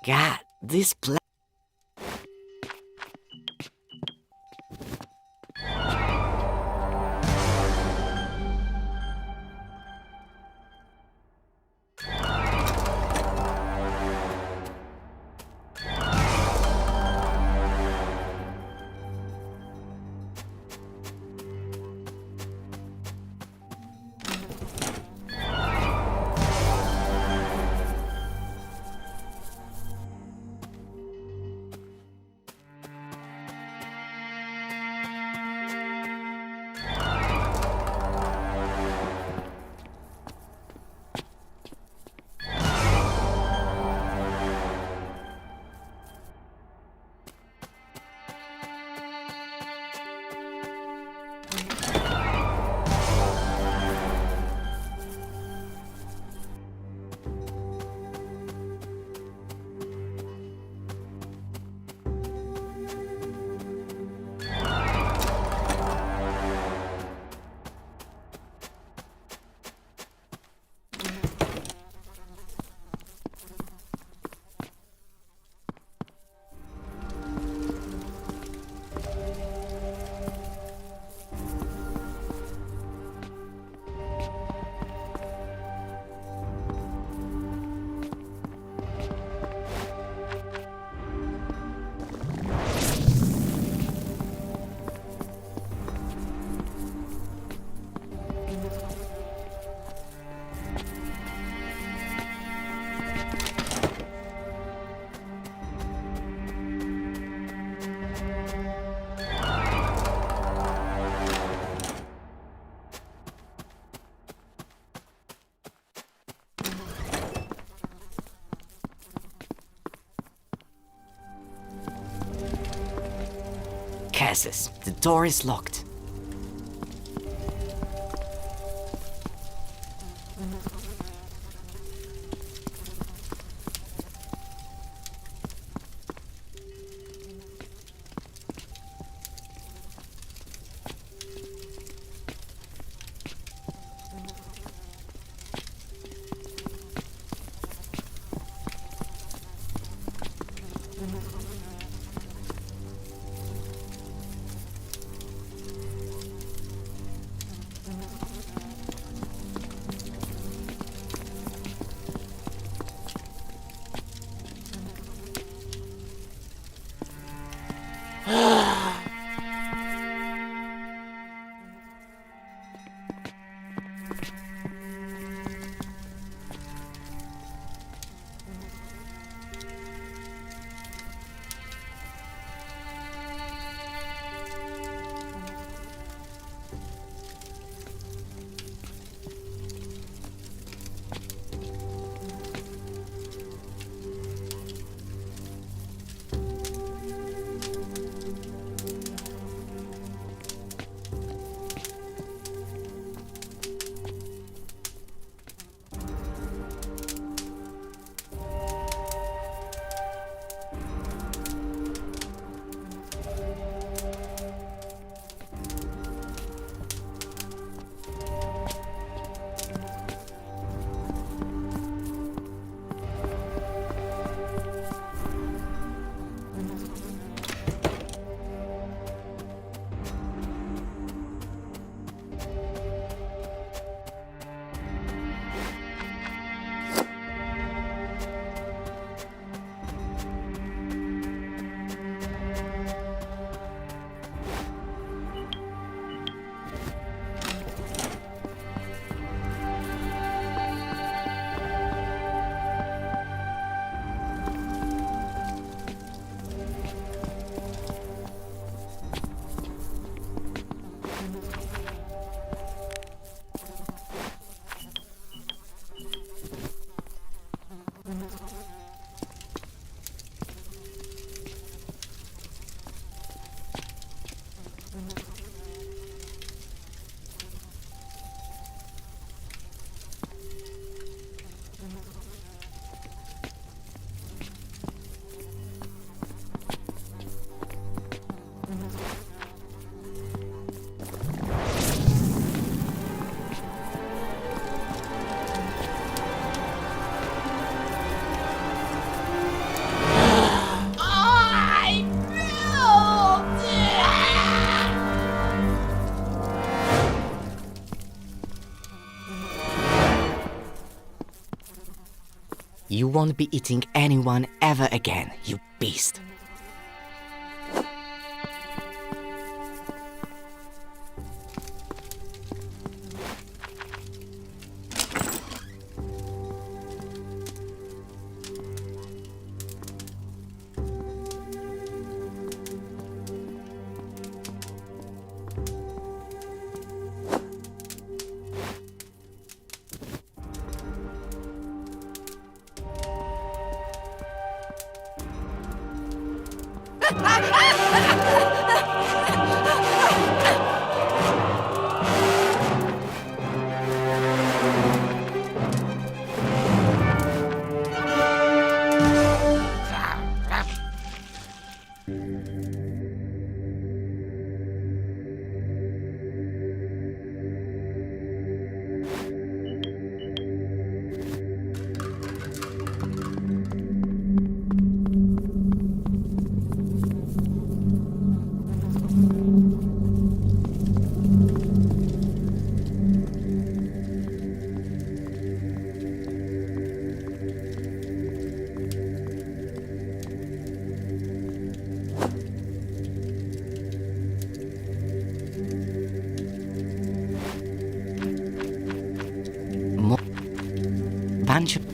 God, this place. Cassis, the door is locked. You won't be eating anyone ever again, you beast. Bunch of...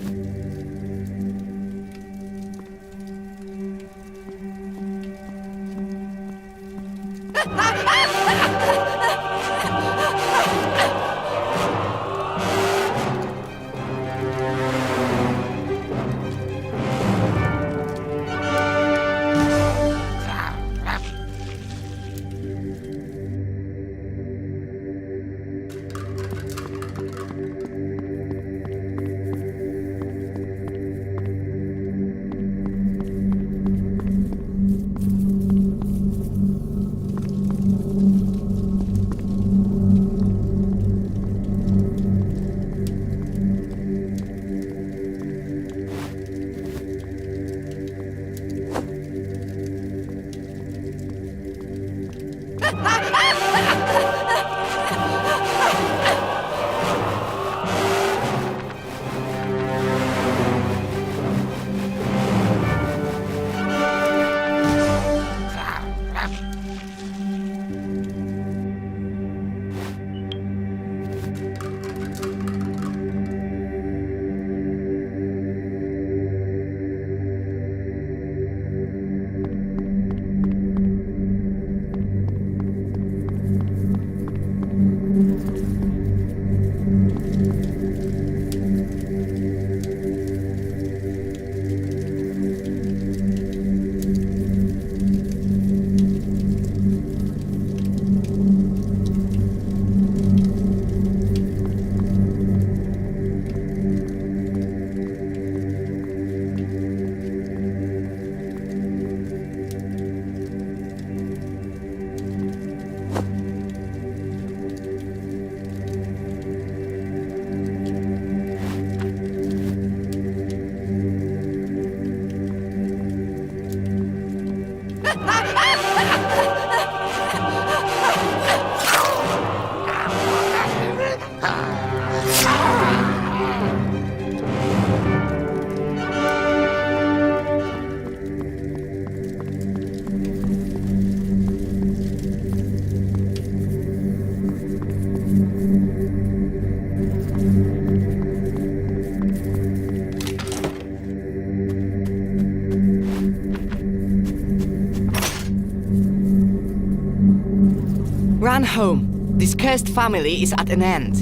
Run home. This cursed family is at an end.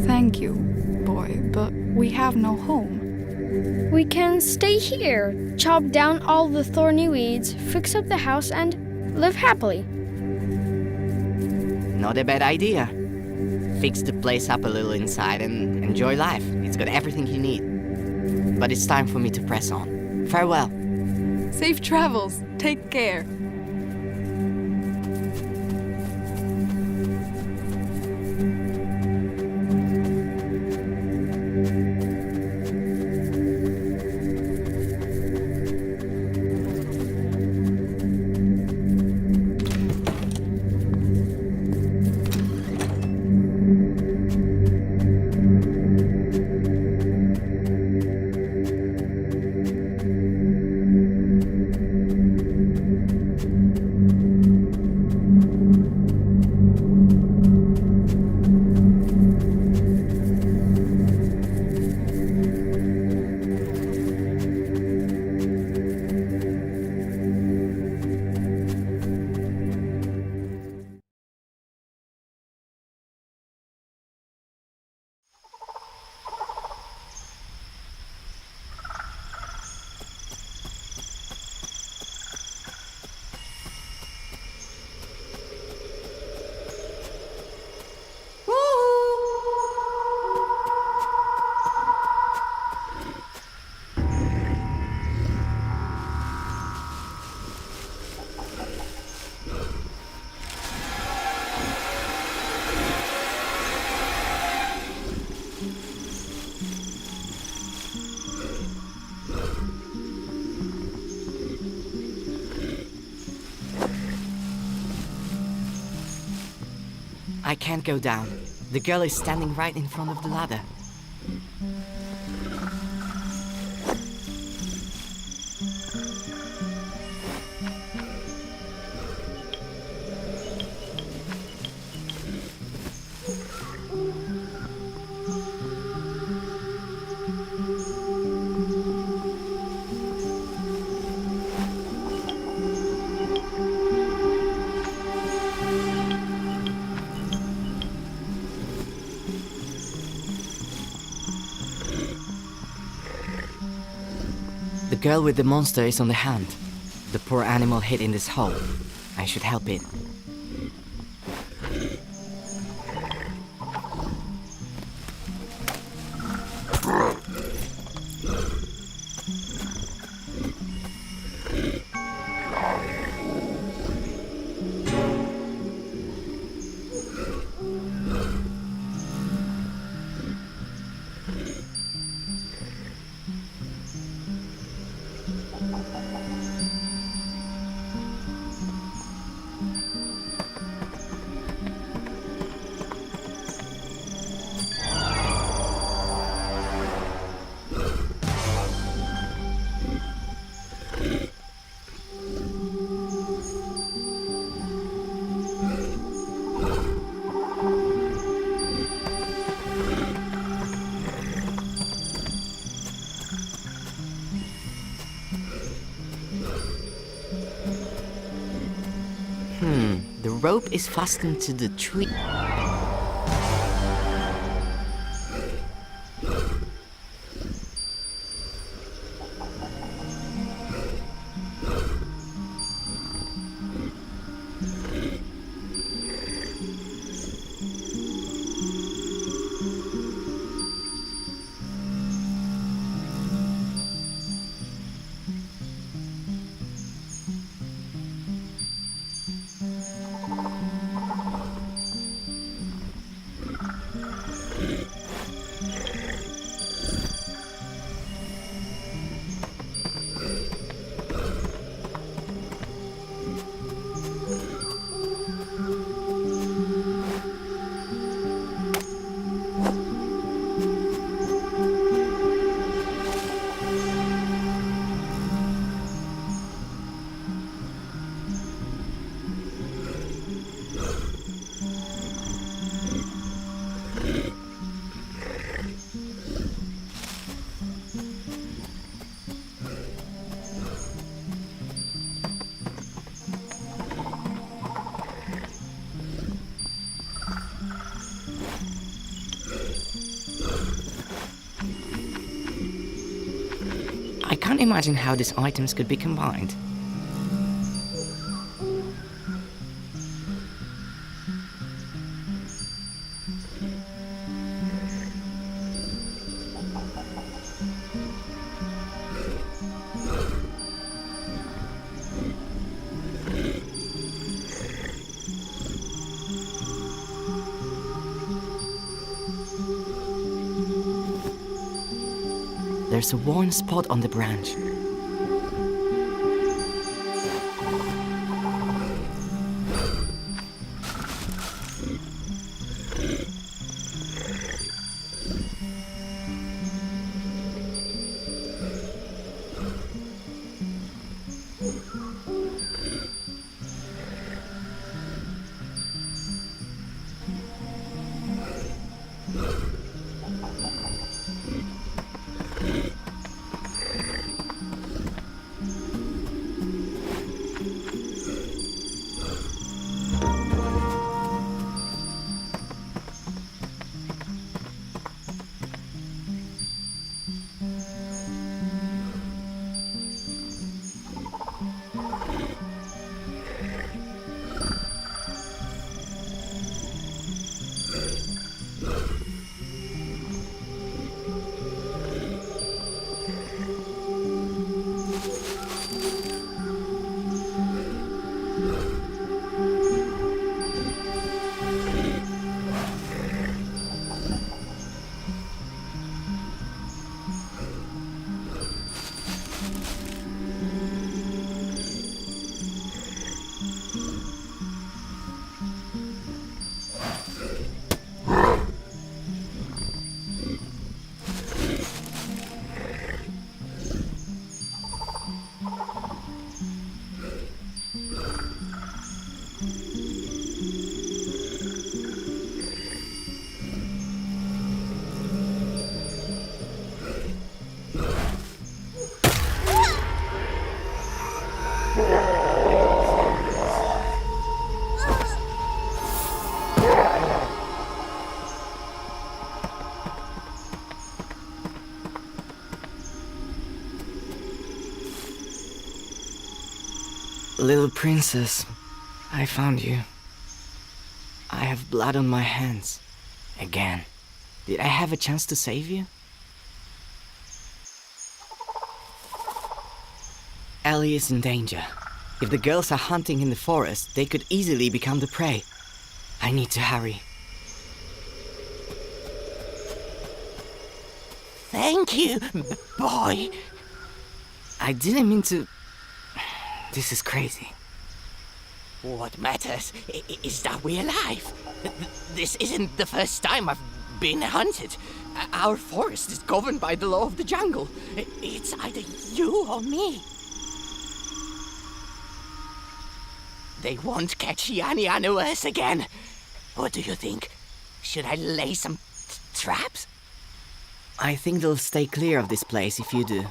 Thank you, boy, but we have no home. We can stay here, chop down all the thorny weeds, fix up the house, and live happily. Not a bad idea. Fix the place up a little inside and enjoy life. It's got everything you need. But it's time for me to press on. Farewell. Safe travels. Take care. I can't go down. The girl is standing right in front of the ladder. The girl with the monster is on the hand. The poor animal hid in this hole. I should help it. The rope is fastened to the tree. I can't imagine how these items could be combined. There's a worn spot on the branch. Little princess, I found you. I have blood on my hands. Again. Did I have a chance to save you? Ellie is in danger. If the girls are hunting in the forest, they could easily become the prey. I need to hurry. Thank you, boy. I didn't mean to... This is crazy. What matters is that we're alive. This isn't the first time I've been hunted. Our forest is governed by the law of the jungle. It's either you or me. They won't catch Yanni anywhere again. What do you think? Should I lay some traps? I think they'll stay clear of this place if you do.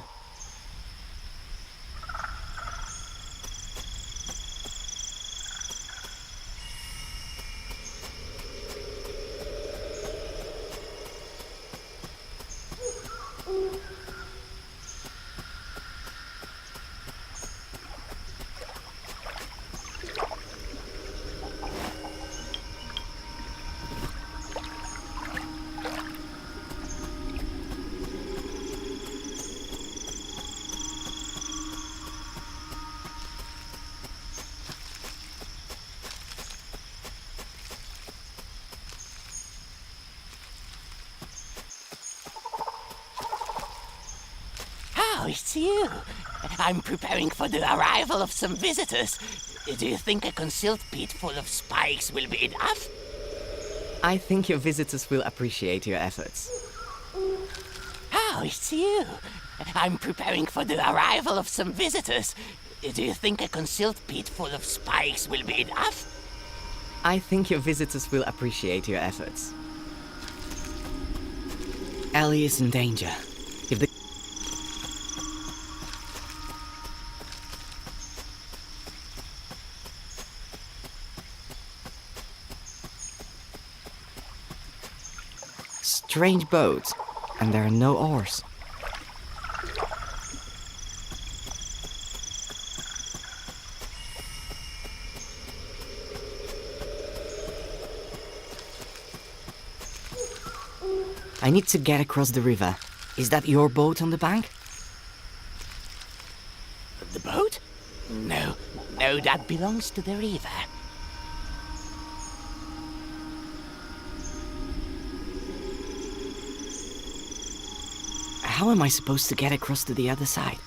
Oh, it's you. I'm preparing for the arrival of some visitors. Do you think a concealed pit full of spikes will be enough? I think your visitors will appreciate your efforts. Oh, it's you. I'm preparing for the arrival of some visitors. Do you think a concealed pit full of spikes will be enough? I think your visitors will appreciate your efforts. Ellie is in danger. If the... Strange boats, and there are no oars. I need to get across the river. Is that your boat on the bank? The boat? No, that belongs to the river. How am I supposed to get across to the other side?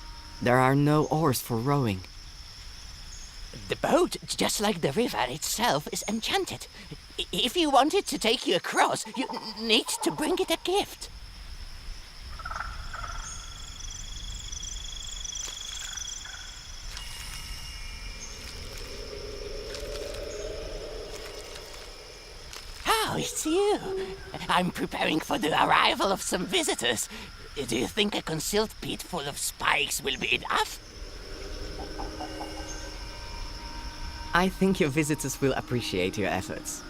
There are no oars for rowing. The boat, just like the river itself, is enchanted. If you want it to take you across, you need to bring it a gift. Oh, it's you. I'm preparing for the arrival of some visitors. Do you think a concealed pit full of spikes will be enough? I think your visitors will appreciate your efforts.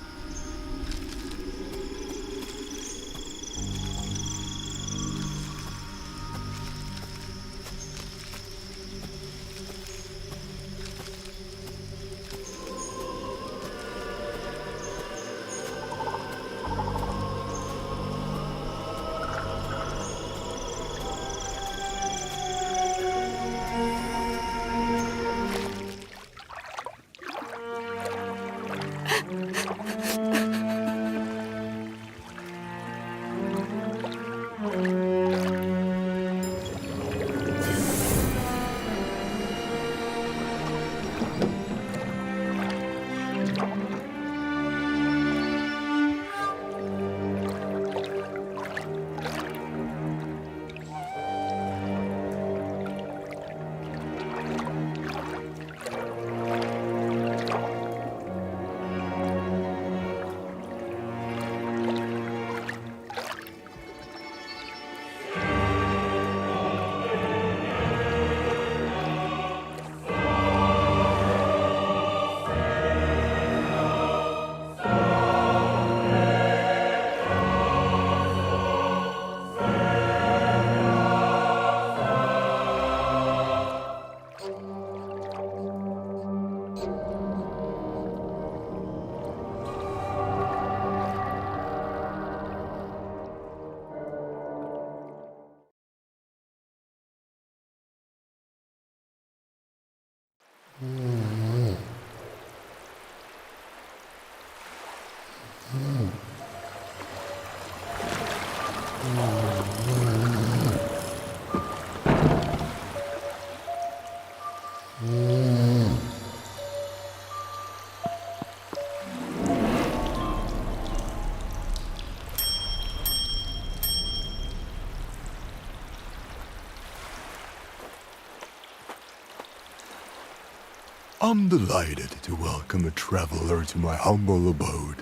I'm delighted to welcome a traveler to my humble abode.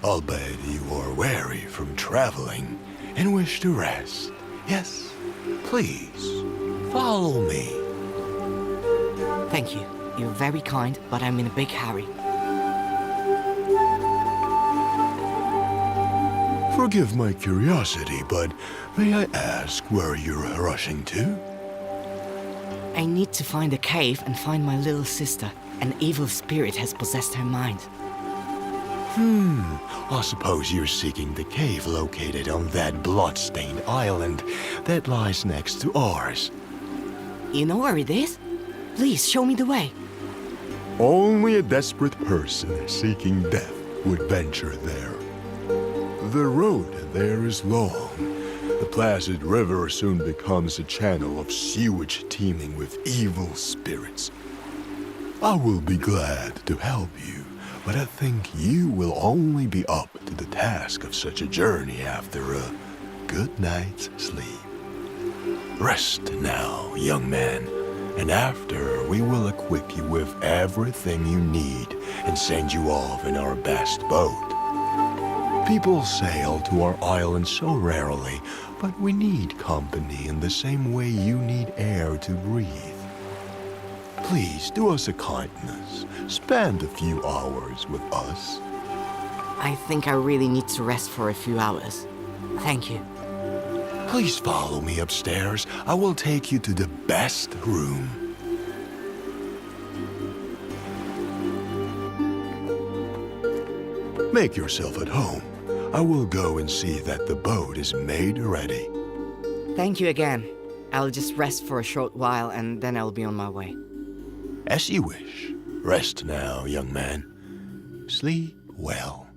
I'll bet you are weary from traveling and wish to rest. Yes, please, follow me. Thank you. You're very kind, but I'm in a big hurry. Forgive my curiosity, but may I ask where you're rushing to? I need to find a cave and find my little sister. An evil spirit has possessed her mind. I suppose you're seeking the cave located on that blood-stained island that lies next to ours. You know where it is? Please, show me the way. Only a desperate person seeking death would venture there. The road there is long. The placid river soon becomes a channel of sewage teeming with evil spirits. I will be glad to help you, but I think you will only be up to the task of such a journey after a good night's sleep. Rest now, young man, and after we will equip you with everything you need and send you off in our best boat. People sail to our island so rarely, but we need company in the same way you need air to breathe. Please do us a kindness. Spend a few hours with us. I think I really need to rest for a few hours. Thank you. Please follow me upstairs. I will take you to the best room. Make yourself at home. I will go and see that the boat is made ready. Thank you again. I'll just rest for a short while and then I'll be on my way. As you wish. Rest now, young man. Sleep well.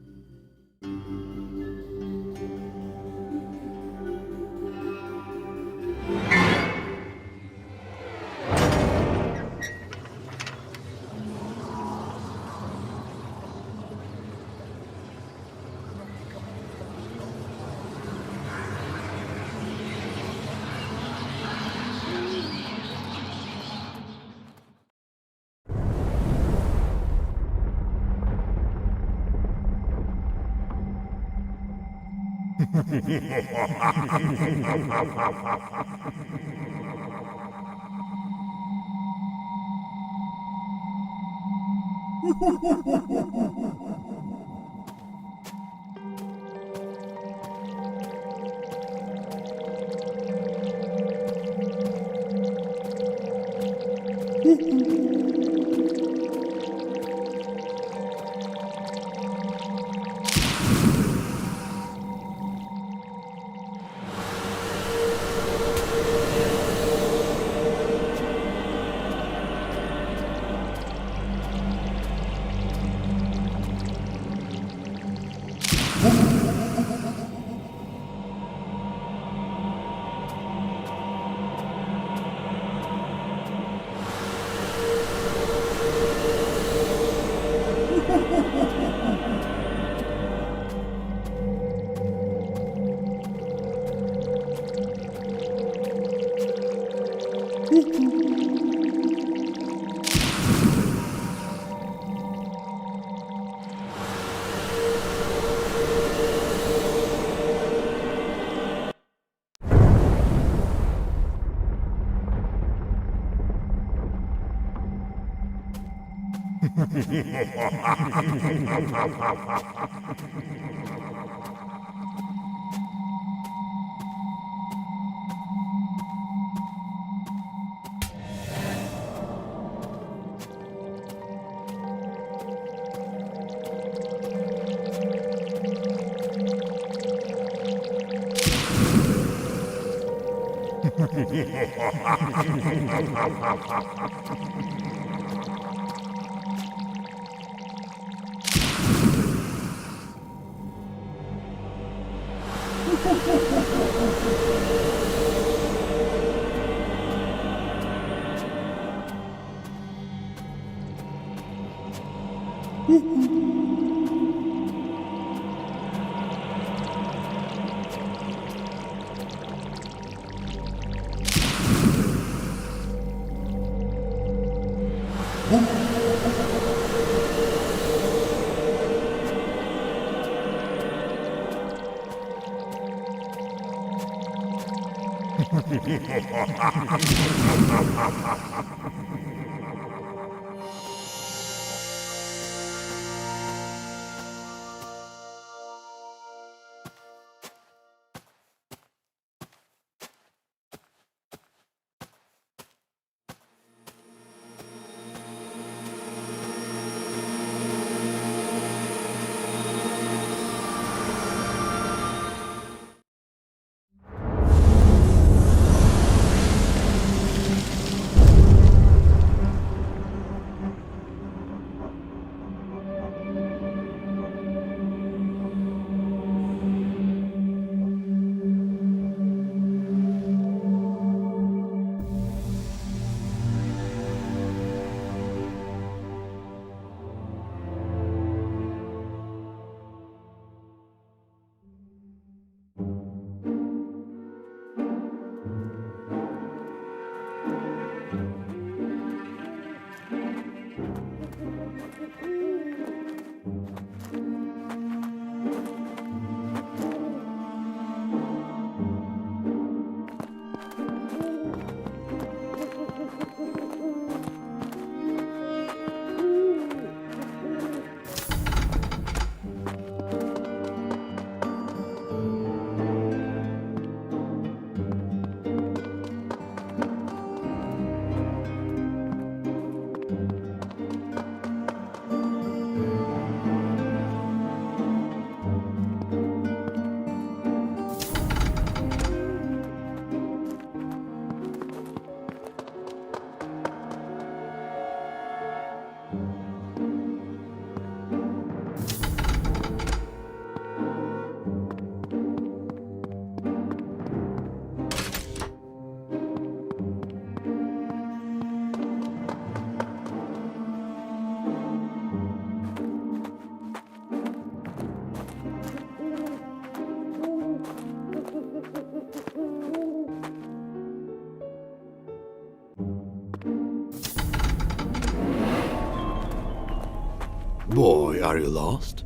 Boy, are you lost?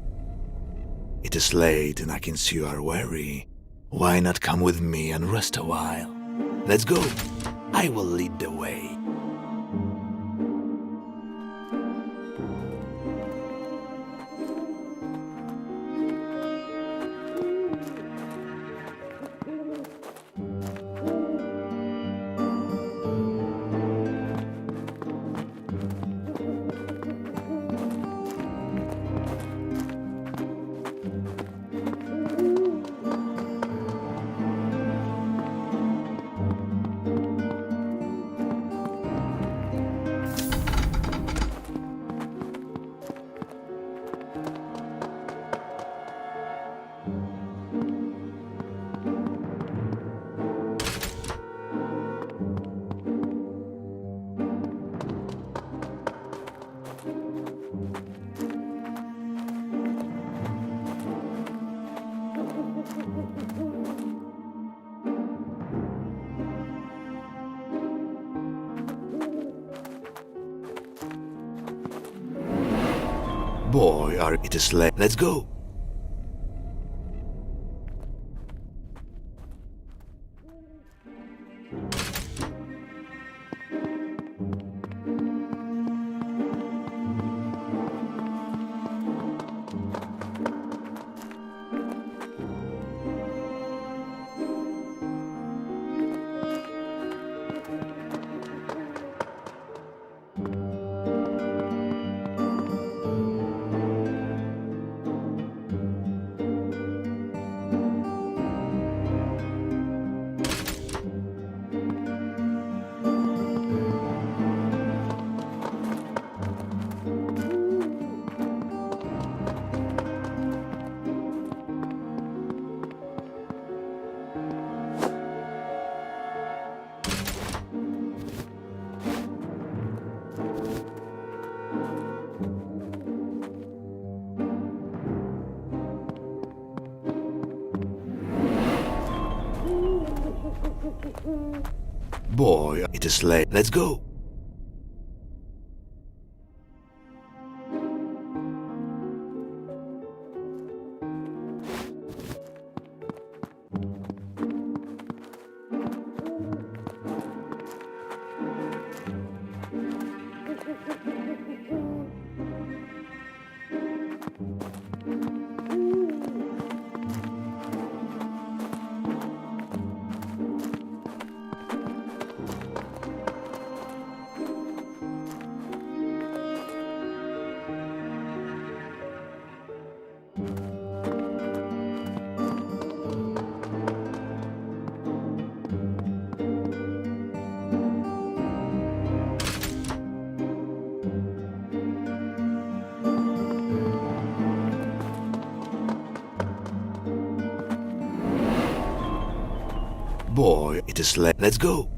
It is late and I can see you are weary. Why not come with me and rest a while? Let's go. I will lead the way. Boy, it is late. Let's go. Boy, it is late. Let's go. Boy, it is late. Let's go.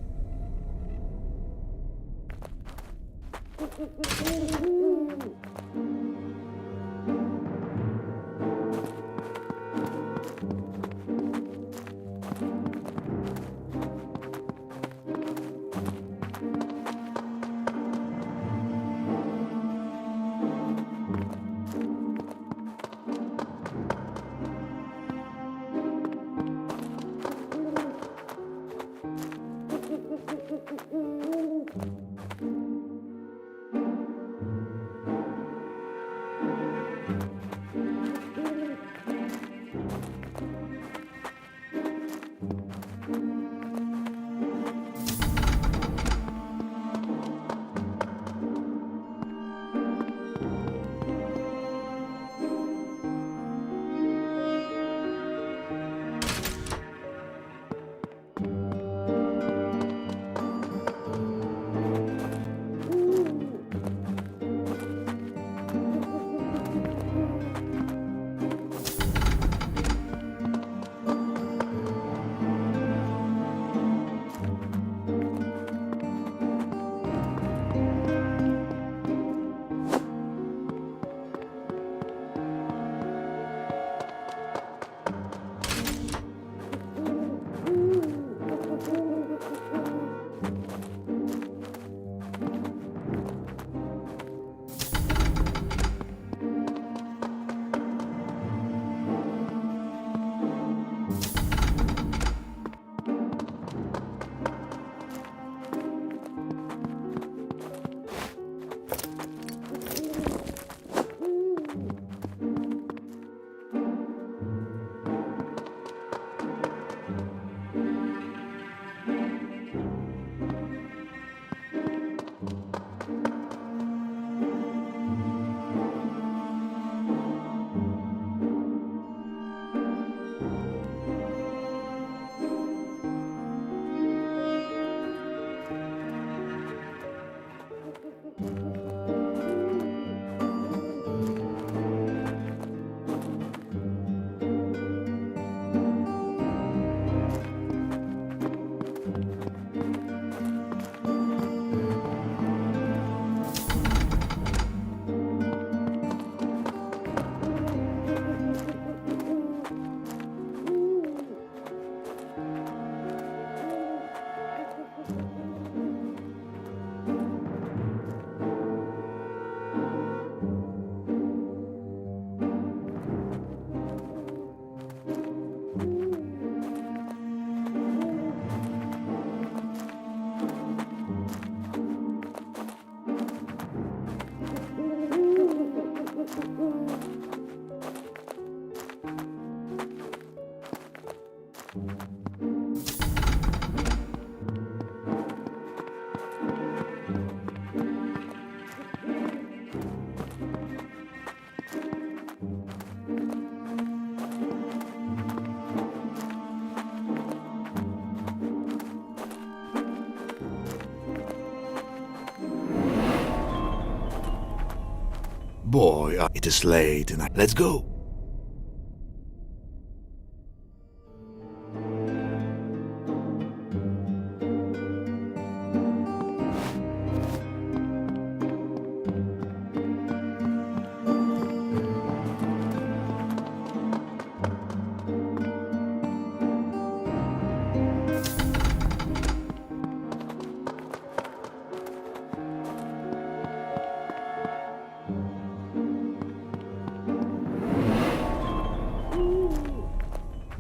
Boy, it is late and let's go.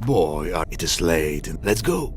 Boy, it is late. Let's go.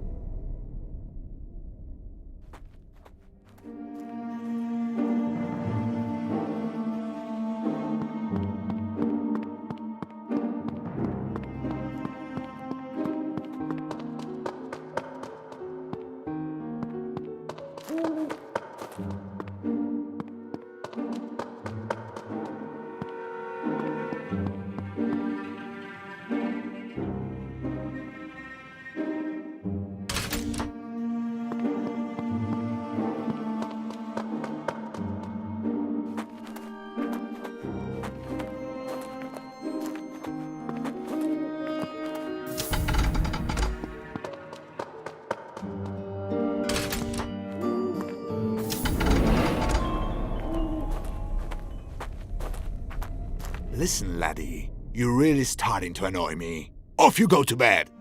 Listen, laddie, you're really starting to annoy me. Off you go to bed!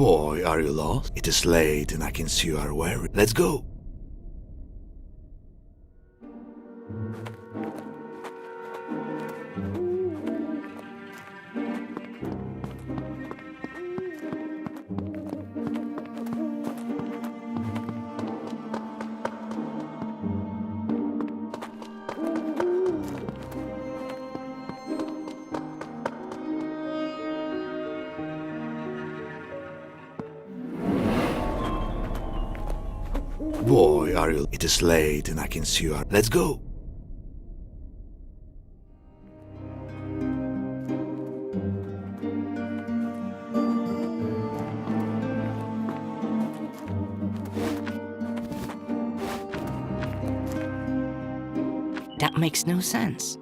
Boy, are you lost? It is late and I can see you are weary. Let's go! Boy, are you... It is late and I can see you are... Let's go! That makes no sense.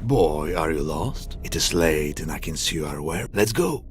Boy, are you lost? It is late and I can see you are aware. Let's go!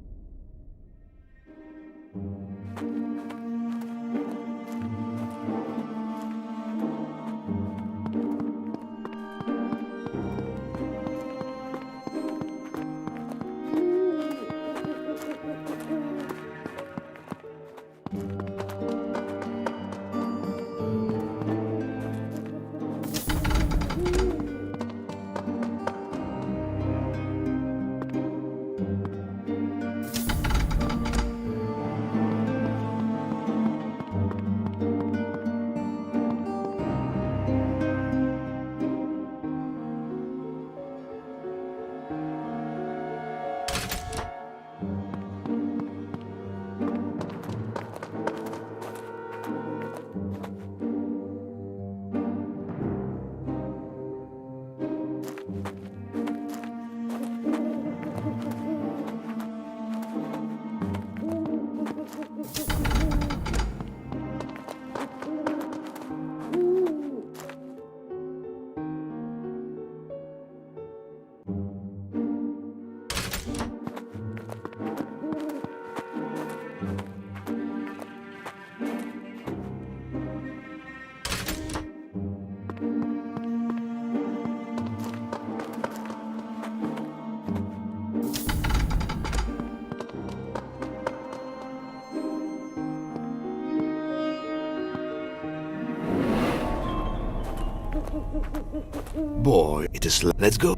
Boy, it is. Let's go.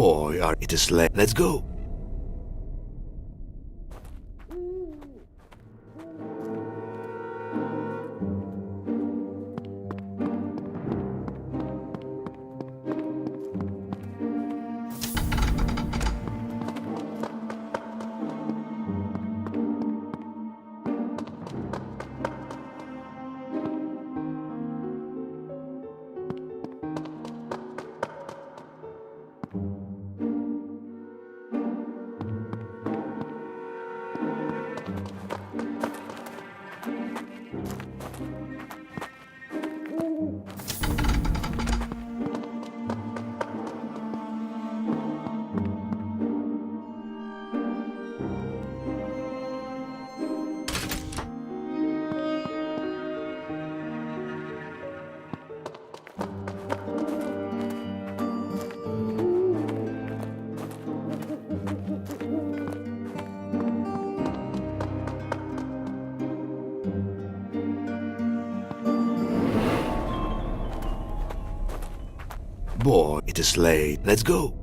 Boy, it is late. Let's go. Boy, it is late. Let's go.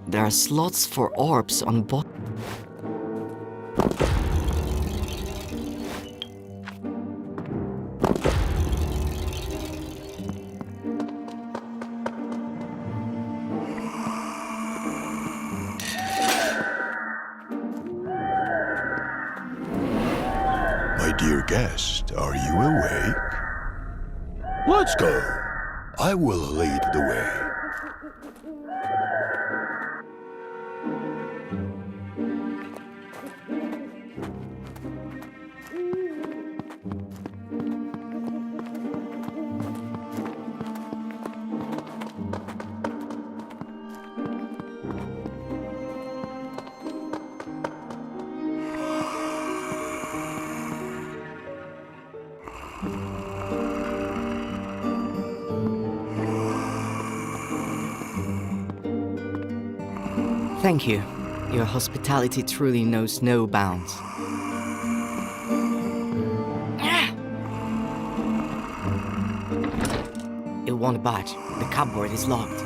There are slots for orbs on bot. My dear guest, are you awake? Let's go. I will lead the way. Thank you. Your hospitality truly knows no bounds. It won't budge. The cupboard is locked.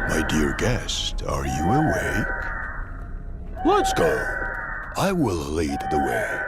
My dear guest, are you awake? Let's go. I will lead the way.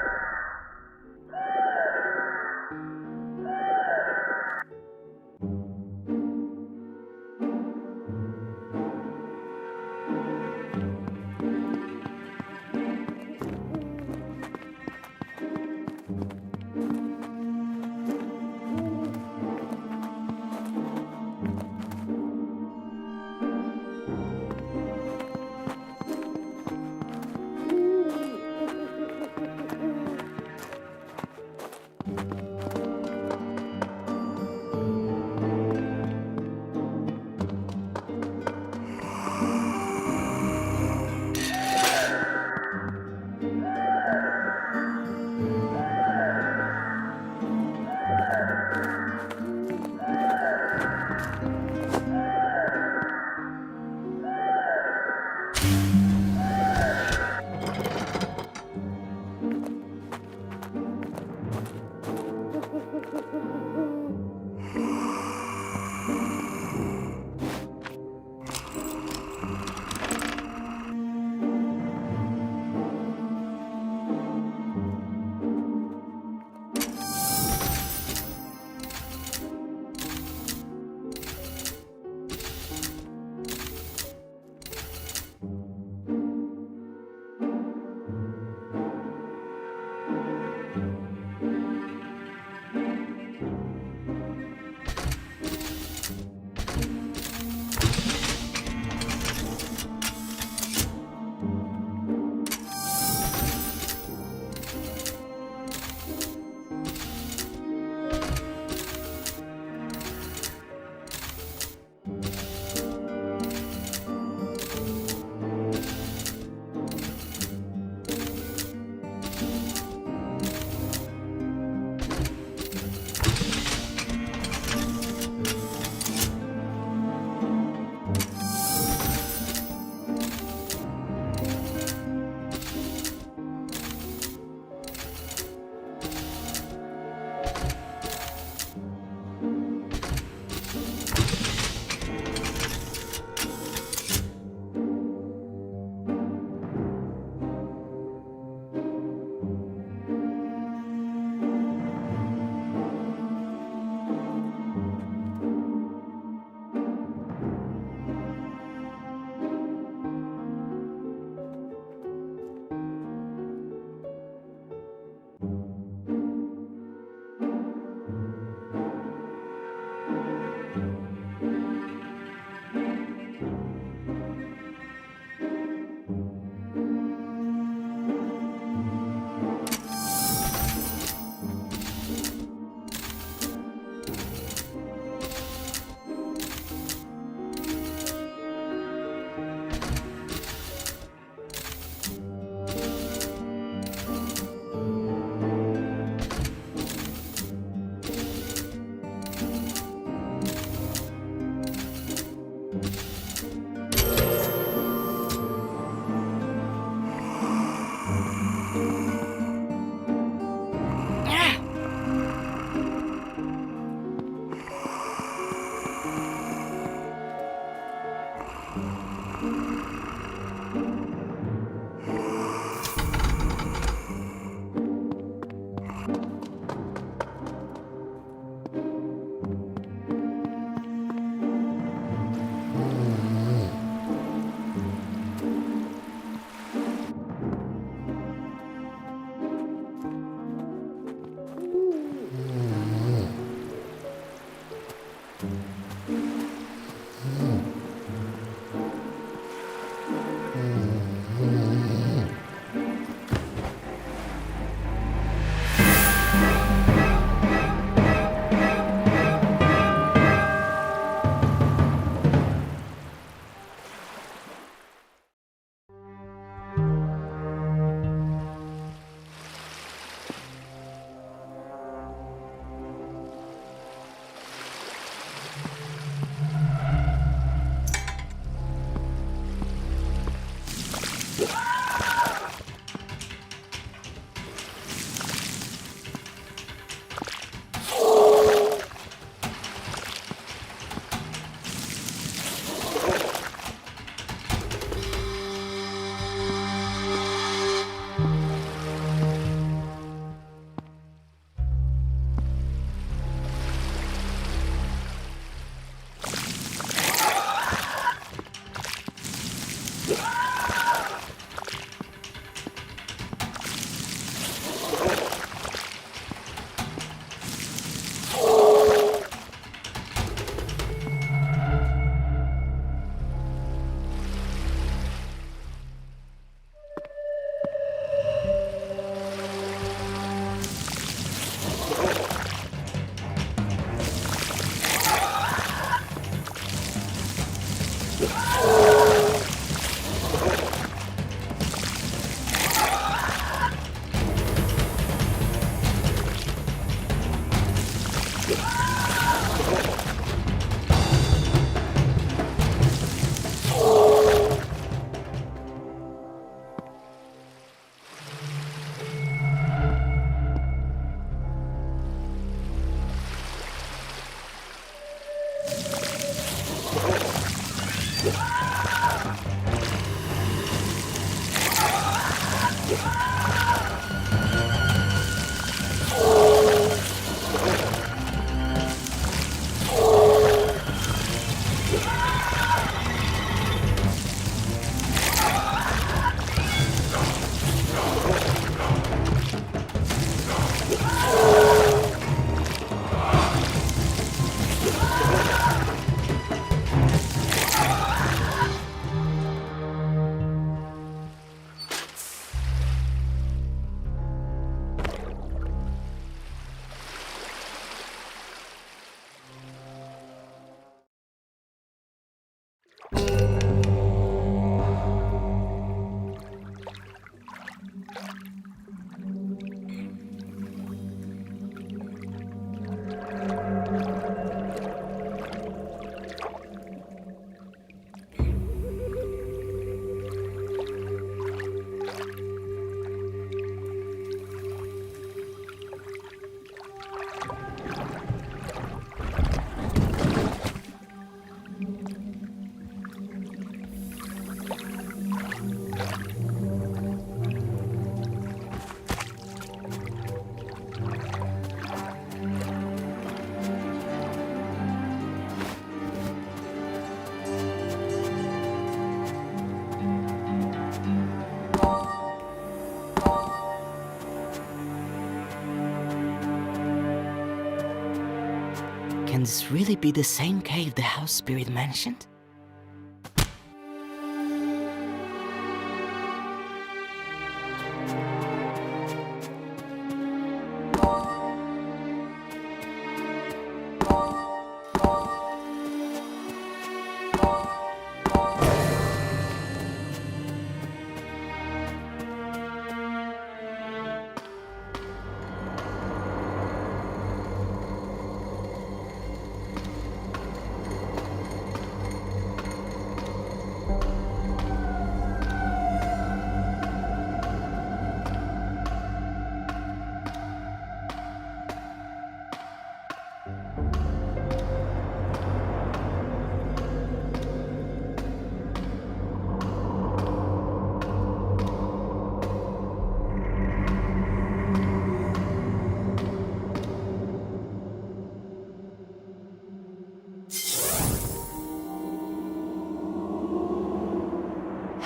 this really be the same cave the house spirit mentioned?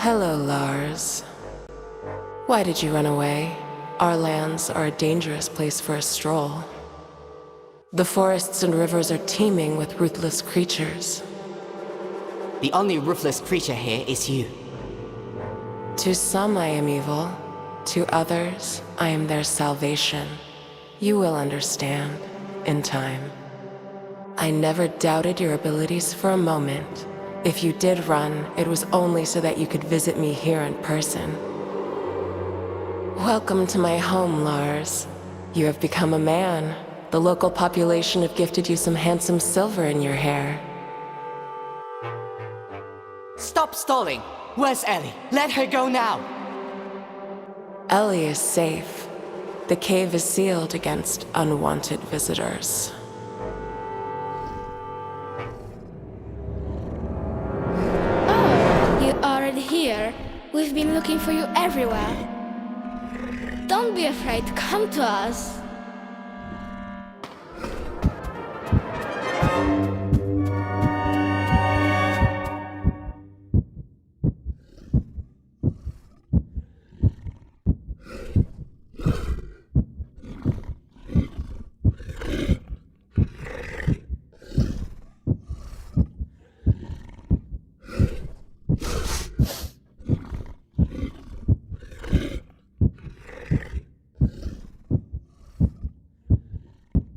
Hello, Lars. Why did you run away? Our lands are a dangerous place for a stroll. The forests and rivers are teeming with ruthless creatures. The only ruthless creature here is you. To some I am evil. To others, I am their salvation. You will understand, in time. I never doubted your abilities for a moment. If you did run, it was only so that you could visit me here in person. Welcome to my home, Lars. You have become a man. The local population have gifted you some handsome silver in your hair. Stop stalling! Where's Ellie? Let her go now! Ellie is safe. The cave is sealed against unwanted visitors. Here. We've been looking for you everywhere. Don't be afraid, come to us.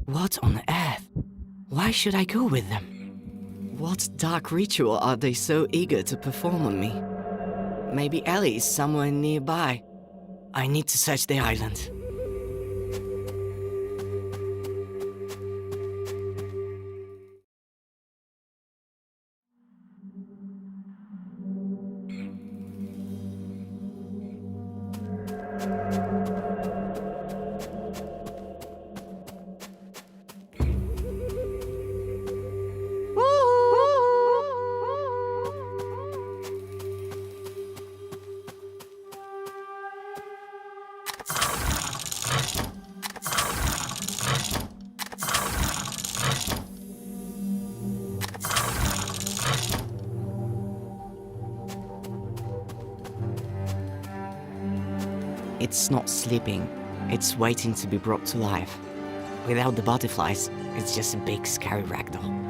What on earth? Why should I go with them? What dark ritual are they so eager to perform on me? Maybe Ellie is somewhere nearby. I need to search the island. It's not sleeping, it's waiting to be brought to life. Without the butterflies, it's just a big scary ragdoll.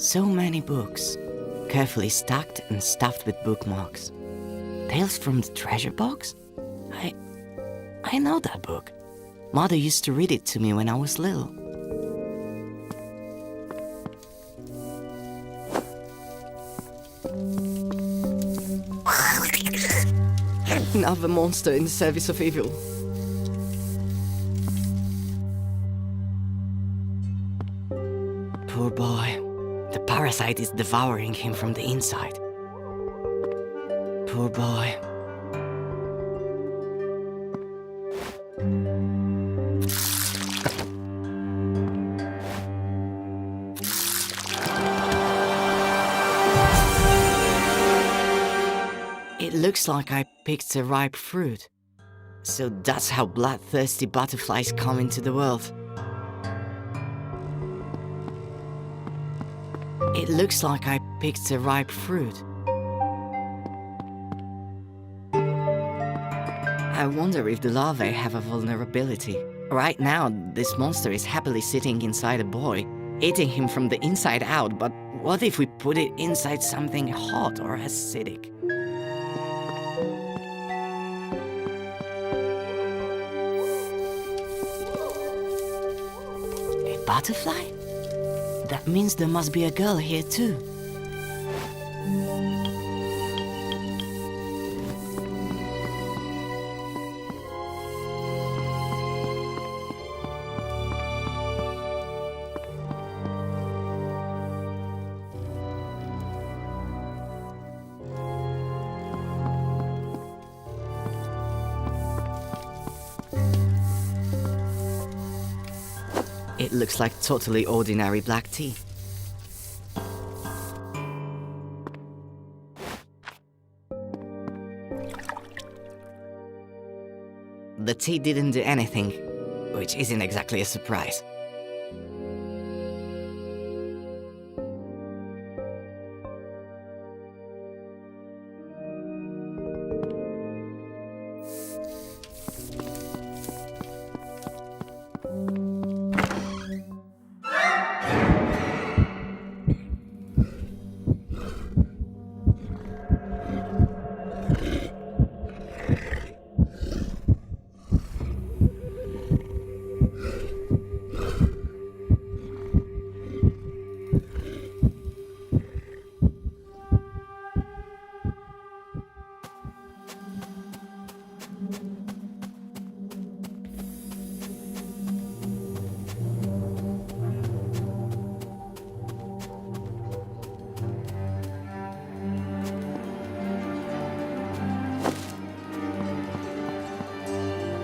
So many books, carefully stacked and stuffed with bookmarks. Tales from the Treasure Box? I know that book. Mother used to read it to me when I was little. Another monster in the service of evil. Poor boy. The parasite is devouring him from the inside. Poor boy. It looks like I picked a ripe fruit. So that's how bloodthirsty butterflies come into the world. It looks like I picked a ripe fruit. I wonder if the larvae have a vulnerability. Right now, this monster is happily sitting inside a boy, eating him from the inside out, but what if we put it inside something hot or acidic? A butterfly? That means there must be a girl here too. It looks like totally ordinary black tea. The tea didn't do anything, which isn't exactly a surprise.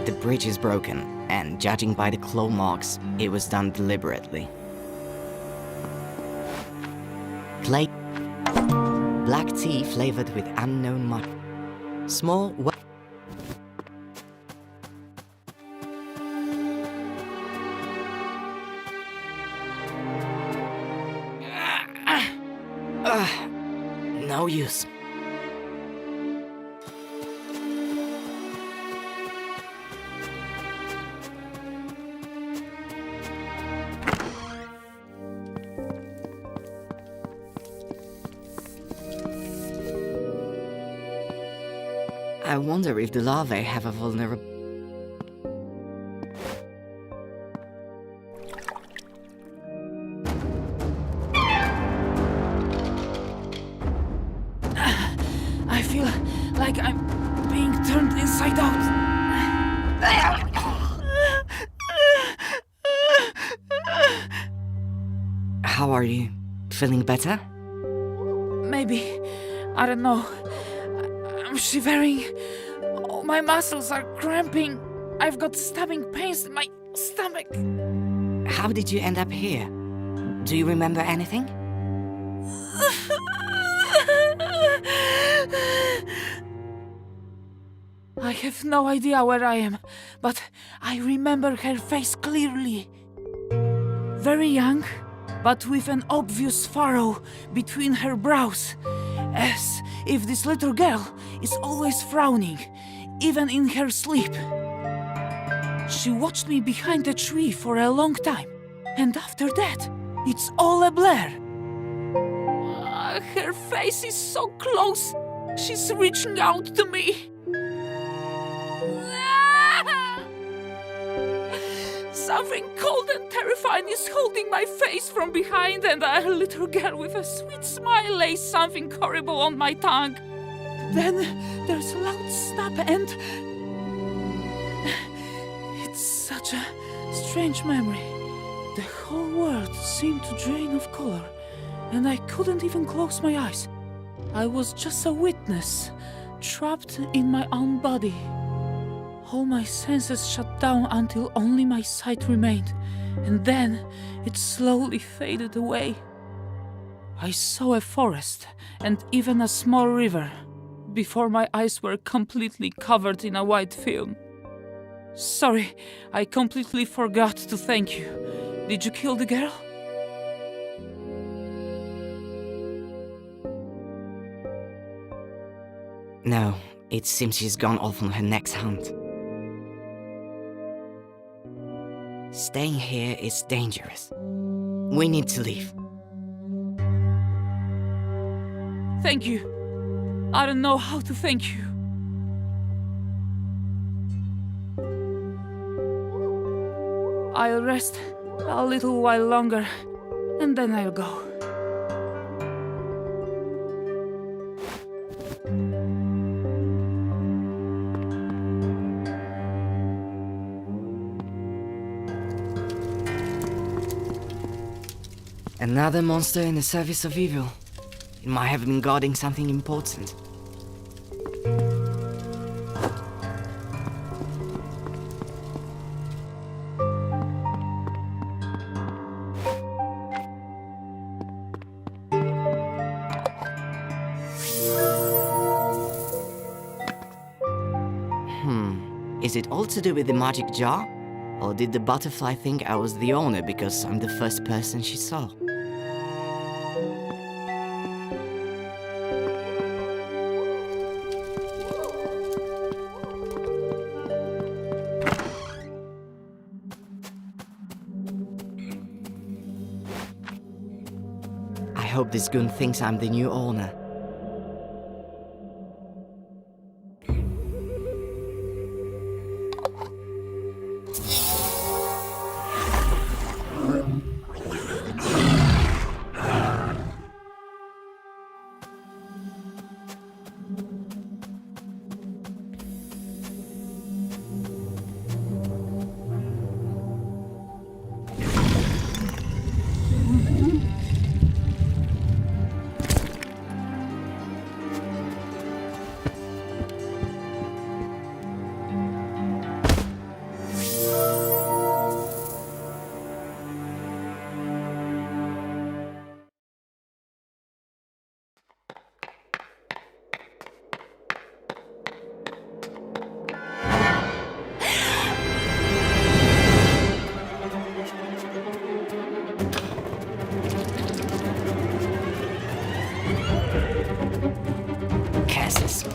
The bridge is broken, and judging by the claw marks, it was done deliberately. Black tea flavored with unknown mud. Small no use. I wonder if the larvae have a vulnerability. I feel like I'm being turned inside out. How are you? Feeling better? Maybe. I don't know. I'm shivering. Oh, my muscles are cramping. I've got stabbing pains in my stomach. How did you end up here? Do you remember anything? I have no idea where I am, but I remember her face clearly. Very young, but with an obvious furrow between her brows, as if this little girl is always frowning, even in her sleep. She watched me behind a tree for a long time, and after that, it's all a blur. Her face is so close. She's reaching out to me. Something cold and terrifying is holding my face from behind, and a little girl with a sweet smile lays something horrible on my tongue. Then there's a loud snap, and it's such a strange memory. The whole world seemed to drain of color, and I couldn't even close my eyes. I was just a witness, trapped in my own body. All my senses shut down until only my sight remained, and then it slowly faded away. I saw a forest and even a small river before my eyes were completely covered in a white film. Sorry, I completely forgot to thank you. Did you kill the girl? No, it seems she's gone off on her next hunt. Staying here is dangerous. We need to leave. Thank you. I don't know how to thank you. I'll rest a little while longer, and then I'll go. Another monster in the service of evil. It might have been guarding something important. Is it all to do with the magic jar? Or did the butterfly think I was the owner because I'm the first person she saw? I hope this goon thinks I'm the new owner.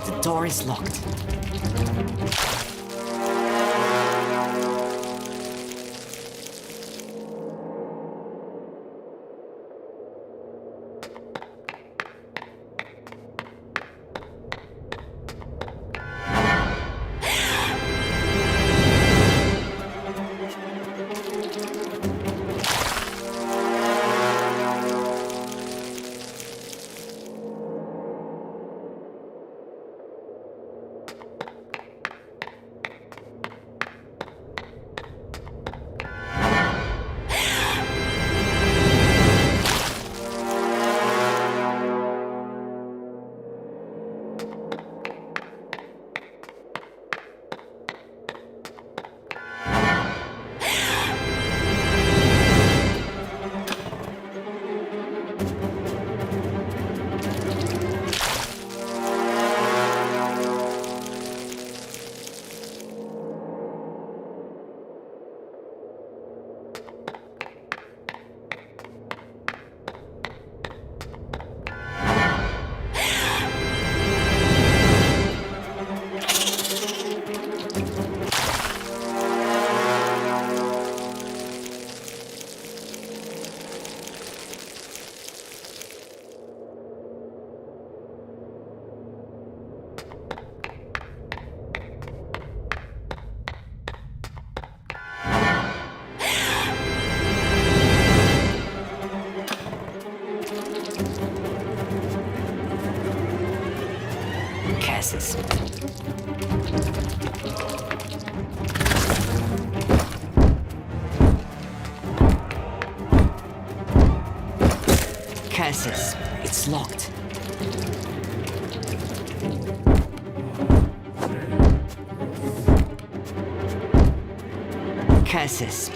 The door is locked. Curses. Curses. It's locked. Curses.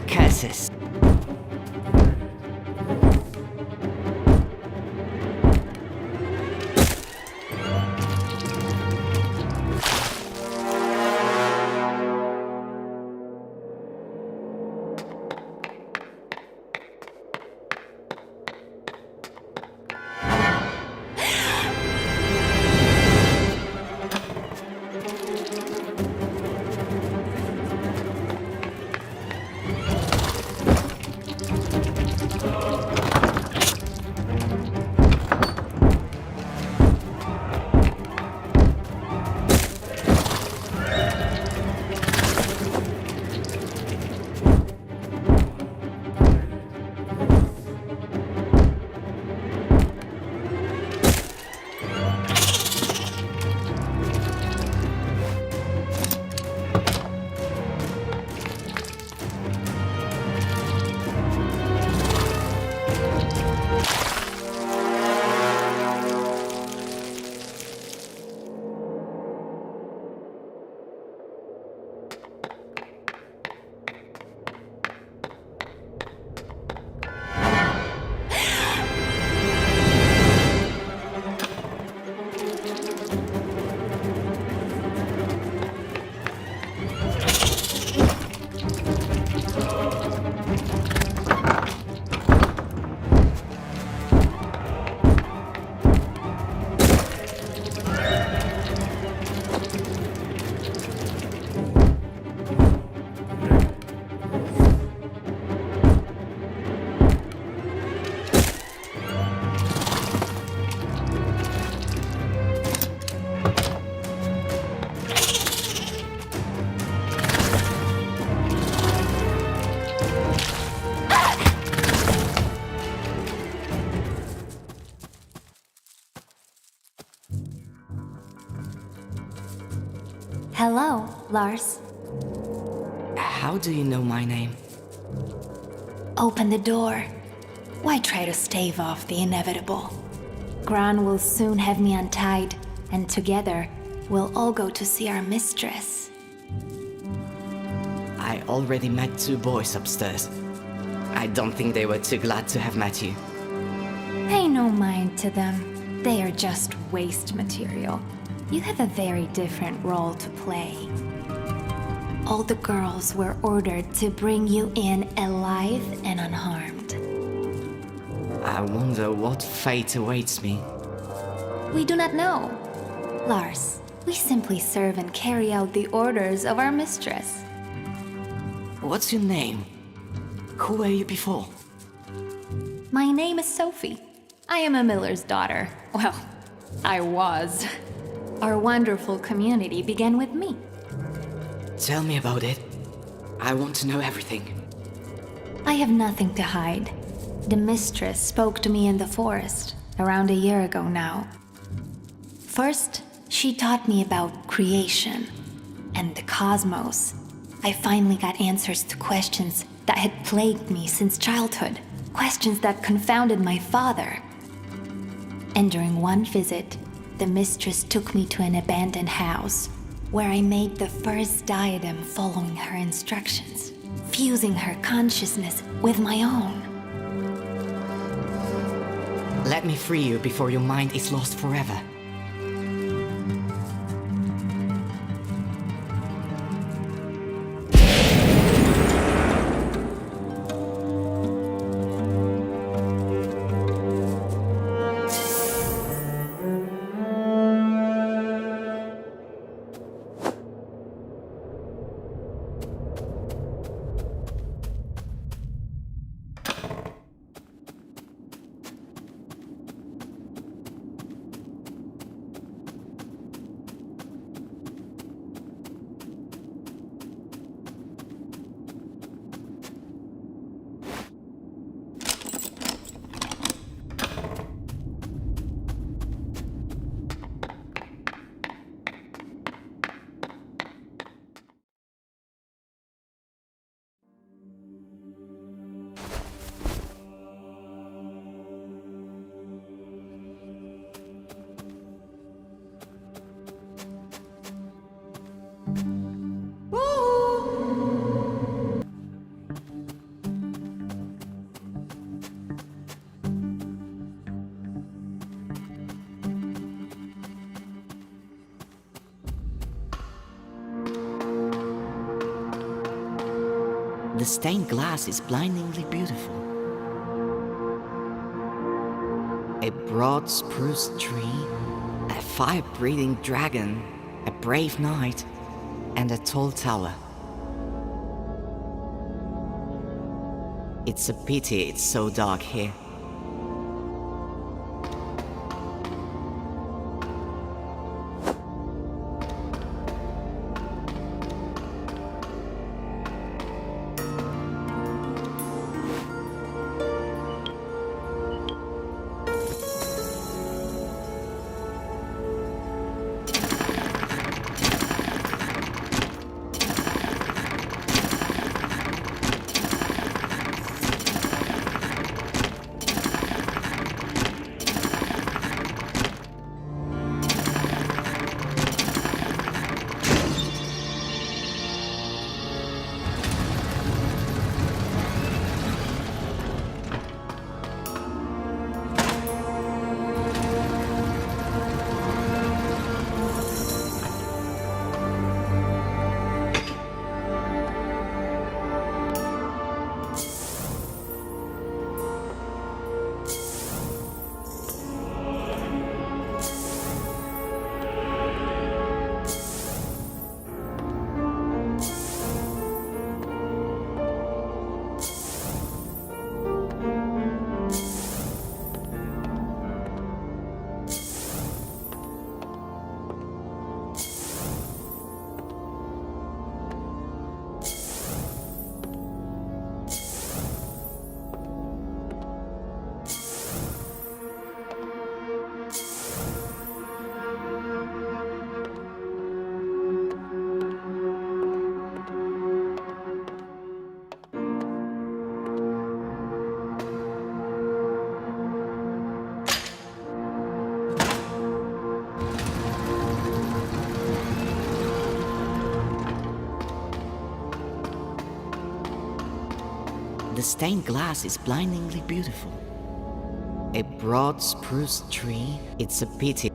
Curses. Hello, Lars. How do you know my name? Open the door. Why try to stave off the inevitable? Gran will soon have me untied, and together, we'll all go to see our mistress. I already met 2 boys upstairs. I don't think they were too glad to have met you. Pay no mind to them. They are just waste material. You have a very different role to play. All the girls were ordered to bring you in alive and unharmed. I wonder what fate awaits me. We do not know. Lars, we simply serve and carry out the orders of our mistress. What's your name? Who were you before? My name is Sophie. I am a miller's daughter. Well, I was. Our wonderful community began with me. Tell me about it. I want to know everything. I have nothing to hide. The mistress spoke to me in the forest, around a year ago now. First, she taught me about creation and the cosmos. I finally got answers to questions that had plagued me since childhood. Questions that confounded my father. And during one visit, the mistress took me to an abandoned house, where I made the first diadem following her instructions, fusing her consciousness with my own. Let me free you before your mind is lost forever. The stained glass is blindingly beautiful. A broad spruce tree, a fire-breathing dragon, a brave knight, and a tall tower. It's a pity it's so dark here. the stained glass is blindingly beautiful. A broad spruce tree, it's a pity.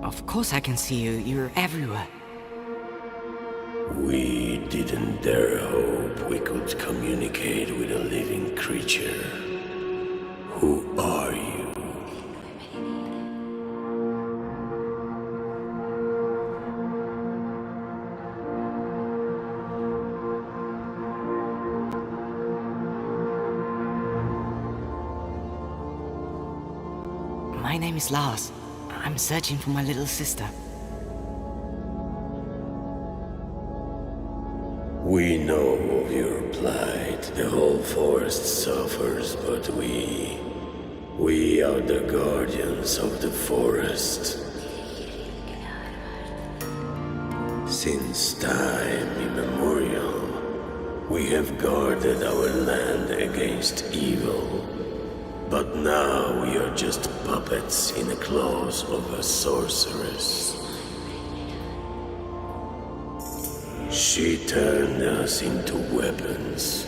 Of course I can see you. You're everywhere. We didn't dare hope we could communicate with a living creature. Who are you? My name is Lars. I'm searching for my little sister. We know of your plight. The whole forest suffers, but we are the guardians of the forest. Since time immemorial, we have guarded our land against evil. But now we are just puppets in the claws of a sorceress. She turned us into weapons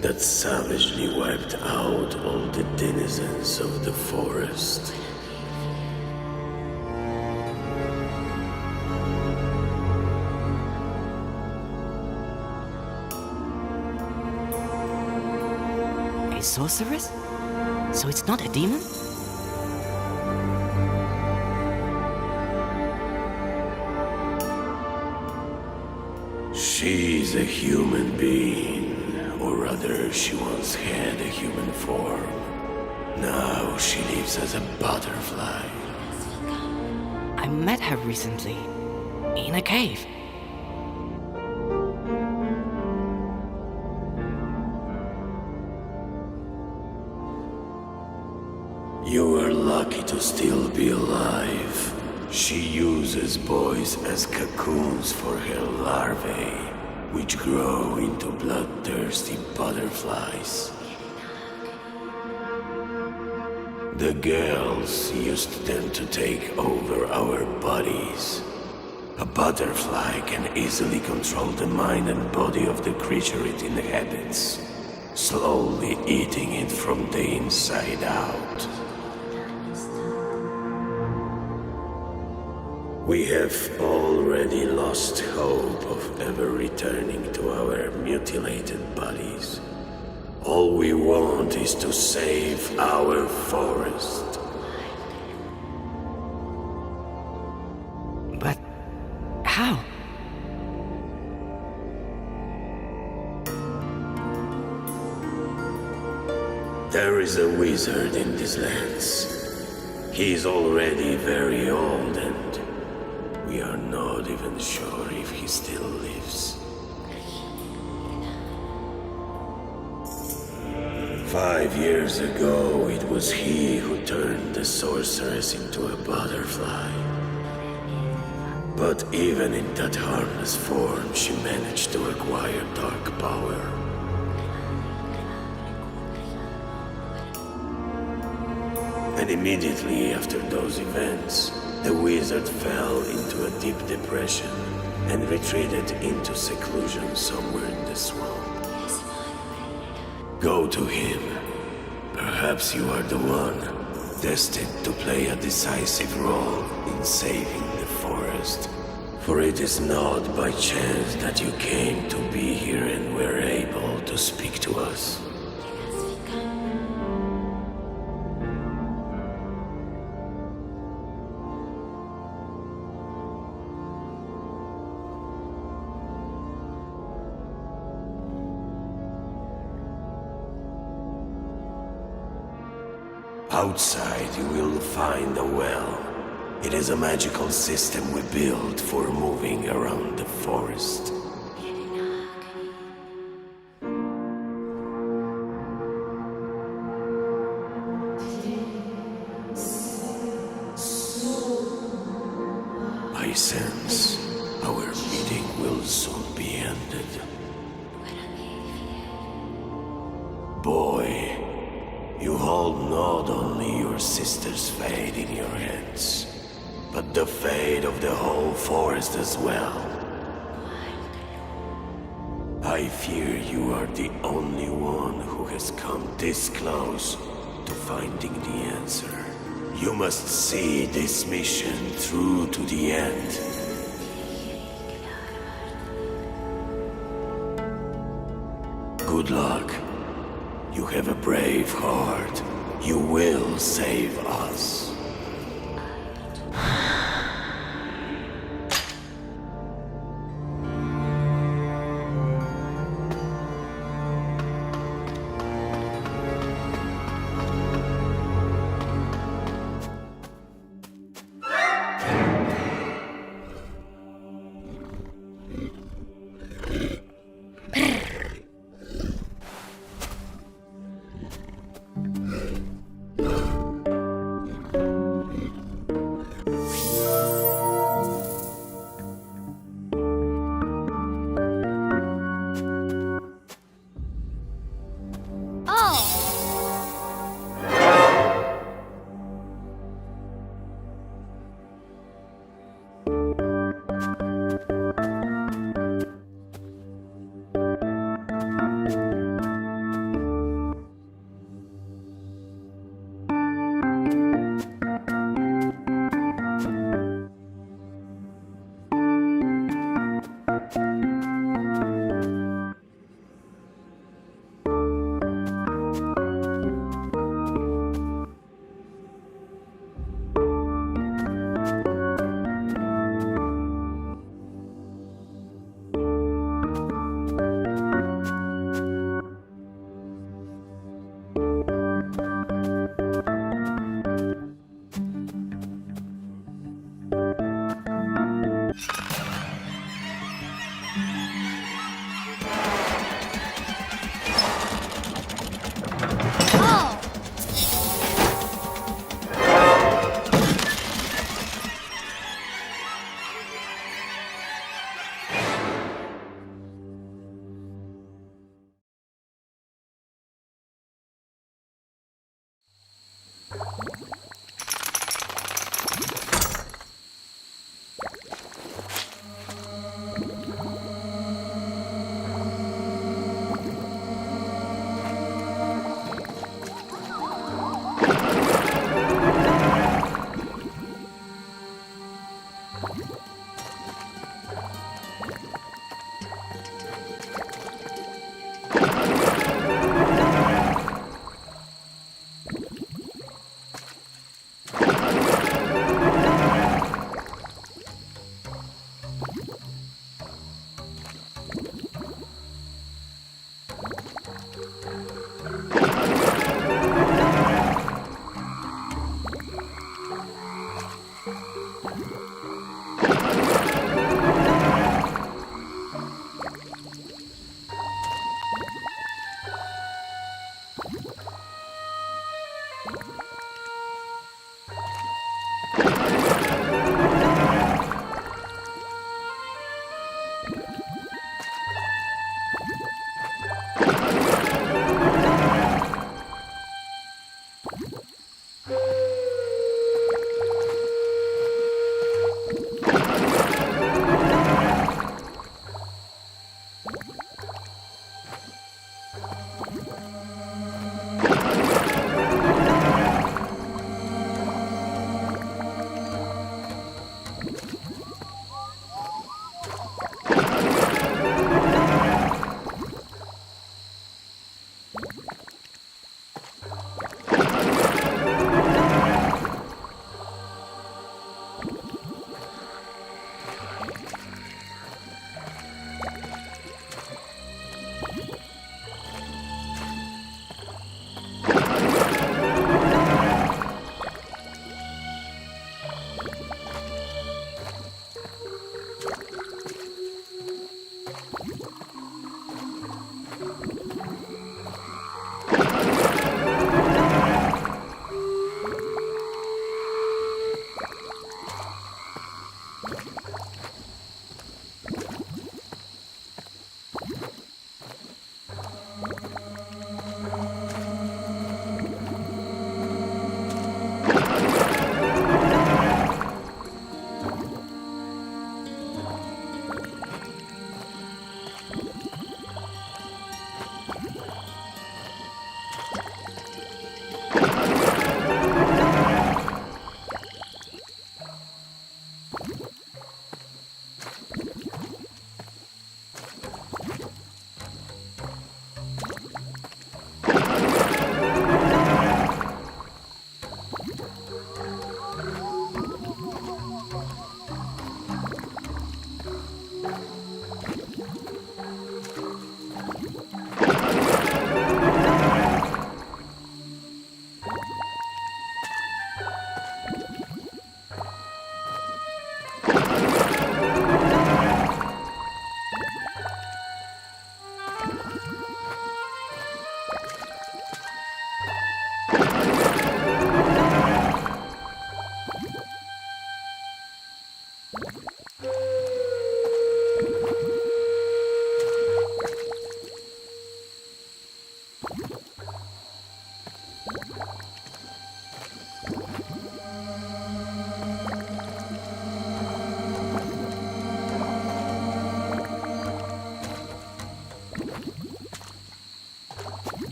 that savagely wiped out all the denizens of the forest. A sorceress? So it's not a demon? She's a human being, or rather she once had a human form. Now she lives as a butterfly. I met her recently, in a cave. You are lucky to still be alive. She uses boys as cocoons for her larvae, which grow into bloodthirsty butterflies. The girls used them to take over our bodies. A butterfly can easily control the mind and body of the creature it inhabits, slowly eating it from the inside out. We have already lost hope of ever returning to our mutilated bodies. All we want is to save our forest. But how? There is a wizard in these lands. He is already very old and we are not even sure if he still lives. 5 years ago, it was he who turned the sorceress into a butterfly. But even in that harmless form, she managed to acquire dark power. And immediately after those events, the wizard fell into a deep depression and retreated into seclusion somewhere in the swamp. Go to him. Perhaps you are the one destined to play a decisive role in saving the forest. For it is not by chance that you came to be here and were able to speak to us. Outside, you will find a well. It is a magical system we built for moving around the forest. I sense our meeting will soon be ended. Boy, you hold not only your sister's fate in your hands, but the fate of the whole forest as well. I fear you are the only one who has come this close to finding the answer. You must see this mission through to the end. Good luck. You have a brave heart. You will save us.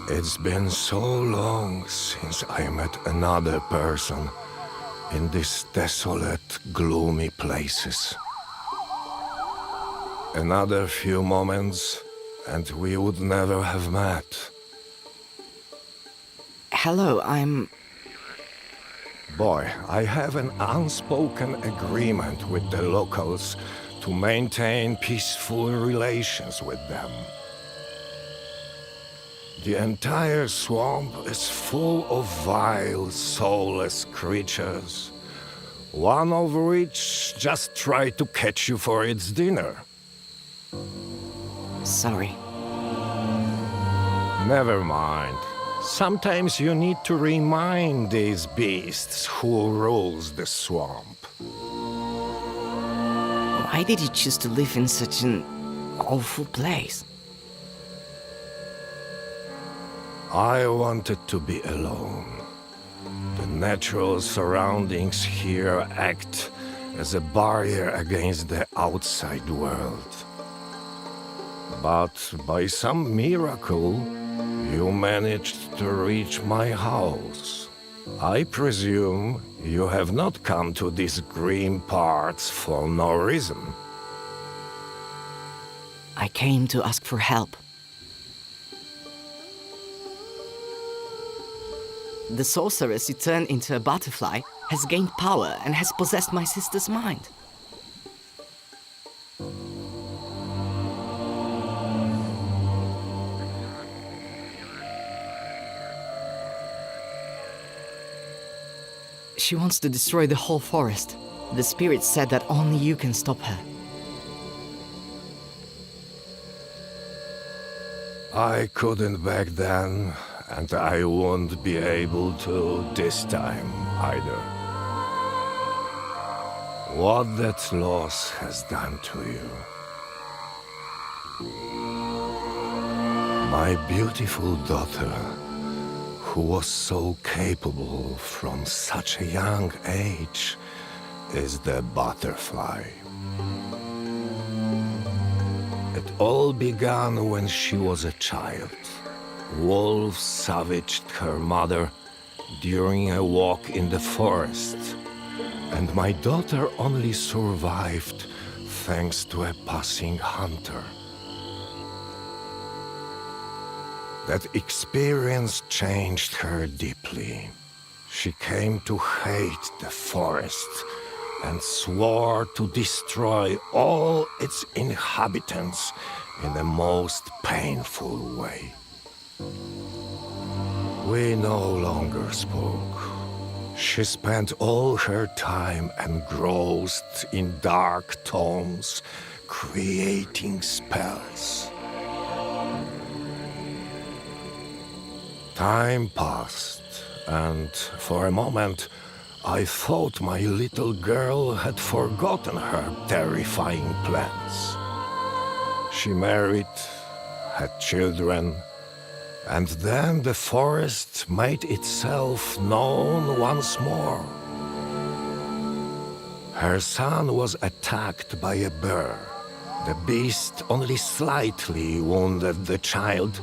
It's been so long since I met another person in these desolate, gloomy places. Another few moments, and we would never have met. Hello, I'm... Boy, I have an unspoken agreement with the locals to maintain peaceful relations with them. The entire swamp is full of vile, soulless creatures. one of which just tried to catch you for its dinner. Sorry. Never mind. Sometimes you need to remind these beasts who rules the swamp. Why did you choose to live in such an awful place? I wanted to be alone. The natural surroundings here act as a barrier against the outside world. But by some miracle, you managed to reach my house. I presume you have not come to these grim parts for no reason. I came to ask for help. The sorceress you turned into a butterfly has gained power and has possessed my sister's mind. She wants to destroy the whole forest. The spirit said that only you can stop her. I couldn't back then, and I won't be able to this time either. What that loss has done to you. My beautiful daughter, who was so capable from such a young age, is the butterfly. It all began when she was a child. Wolves savaged her mother during a walk in the forest, and my daughter only survived thanks to a passing hunter. That experience changed her deeply. She came to hate the forest and swore to destroy all its inhabitants in the most painful way. We no longer spoke. She spent all her time engrossed in dark tomes, creating spells. Time passed, and for a moment, I thought my little girl had forgotten her terrifying plans. She married, had children, and then the forest made itself known once more. Her son was attacked by a bear. The beast only slightly wounded the child,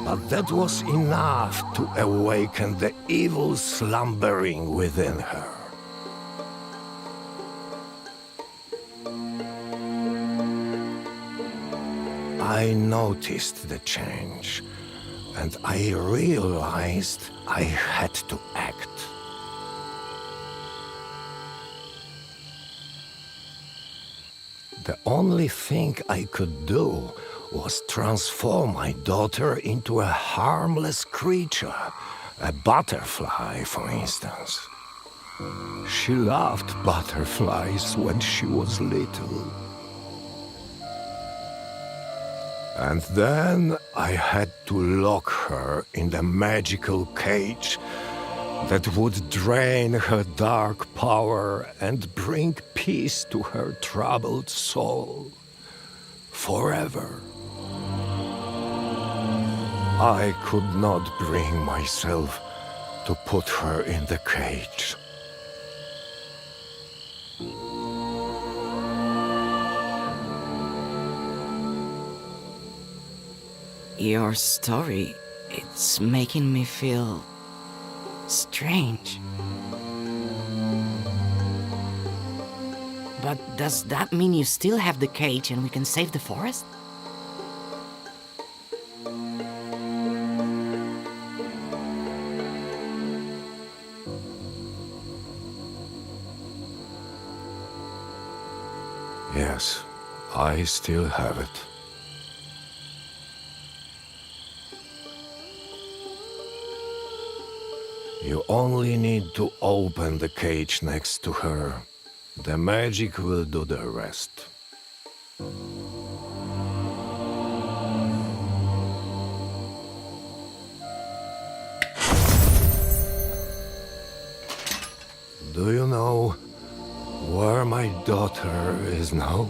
but that was enough to awaken the evil slumbering within her. I noticed the change, and I realized I had to act. The only thing I could do was transform my daughter into a harmless creature, a butterfly, for instance. She loved butterflies when she was little. And then I had to lock her in the magical cage that would drain her dark power and bring peace to her troubled soul. Forever. I could not bring myself to put her in the cage. Your story, it's making me feel strange. But does that mean you still have the cage and we can save the forest? Yes, I still have it. You only need to open the cage next to her. The magic will do the rest. Do you know where my daughter is now?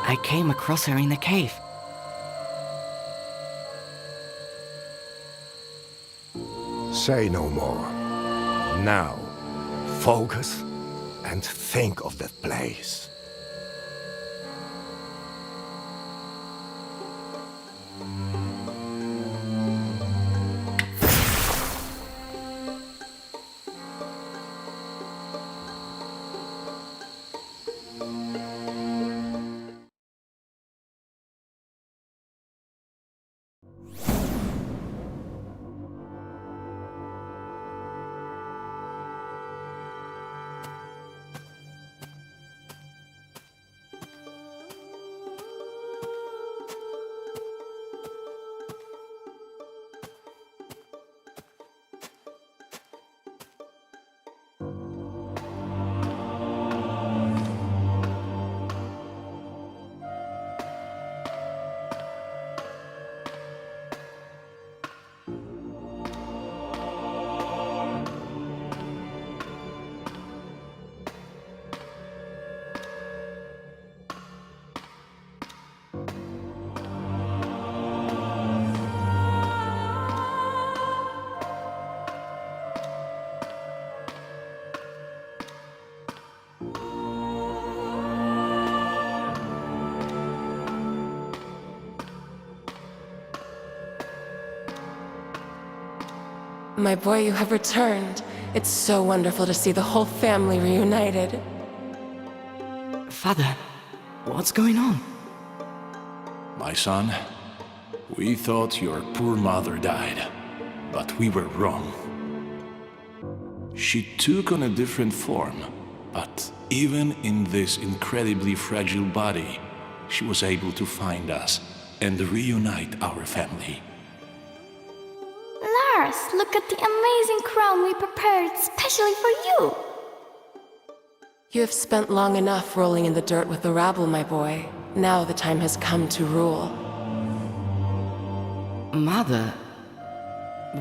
I came across her in the cave. Say no more. Now, focus and think of that place. My boy, you have returned. It's so wonderful to see the whole family reunited. Father, what's going on? My son, we thought your poor mother died, but we were wrong. She took on a different form, but even in this incredibly fragile body, she was able to find us and reunite our family. Lars, look at the amazing crown we prepared specially for you. You have spent long enough rolling in the dirt with the rabble, my boy. Now the time has come to rule. Mother,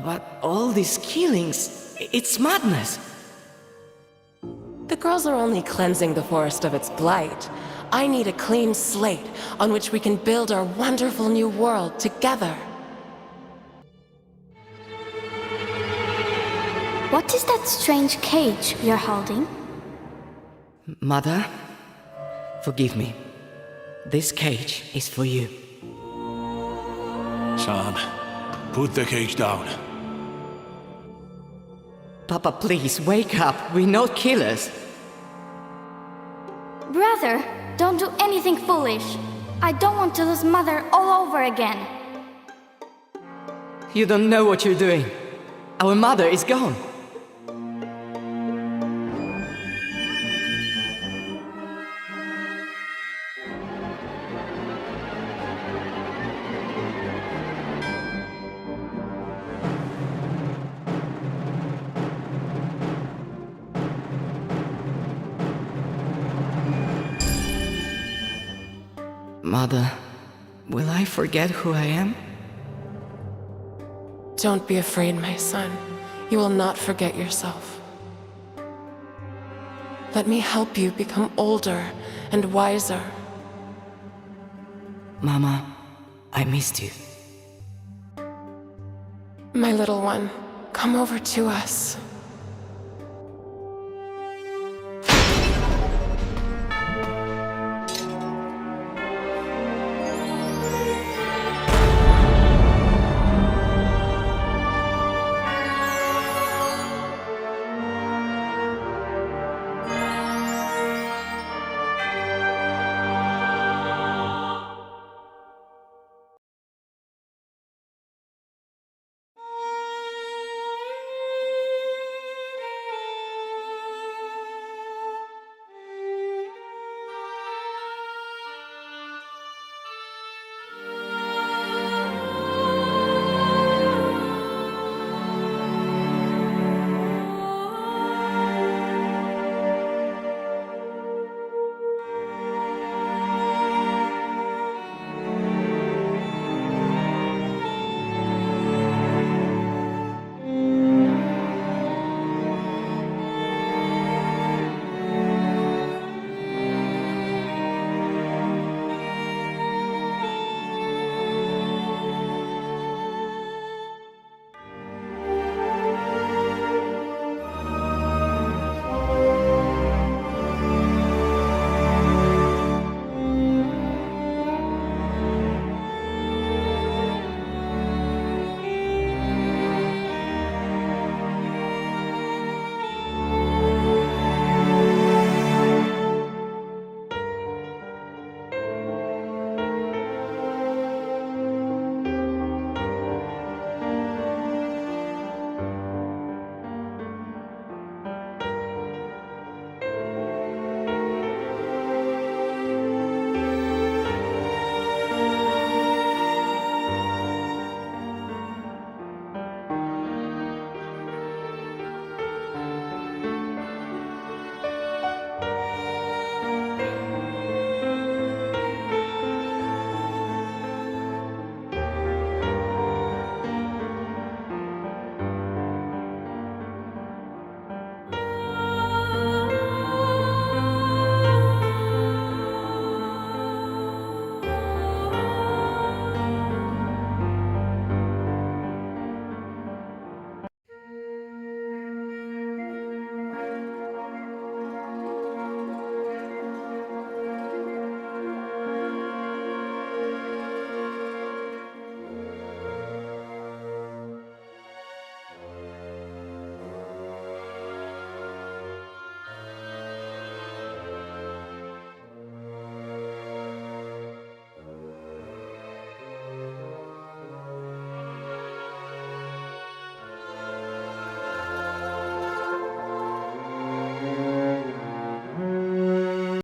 but all these killings, it's madness. The girls are only cleansing the forest of its blight. I need a clean slate on which we can build our wonderful new world together. What is that strange cage you're holding? Mother, forgive me. This cage is for you. Son, put the cage down. Papa, please, wake up. We're not killers. Brother, don't do anything foolish. I don't want to lose Mother all over again. You don't know what you're doing. Our mother is gone. Mother, will I forget who I am? Don't be afraid, my son. You will not forget yourself. Let me help you become older and wiser. Mama, I missed you. My little one, come over to us.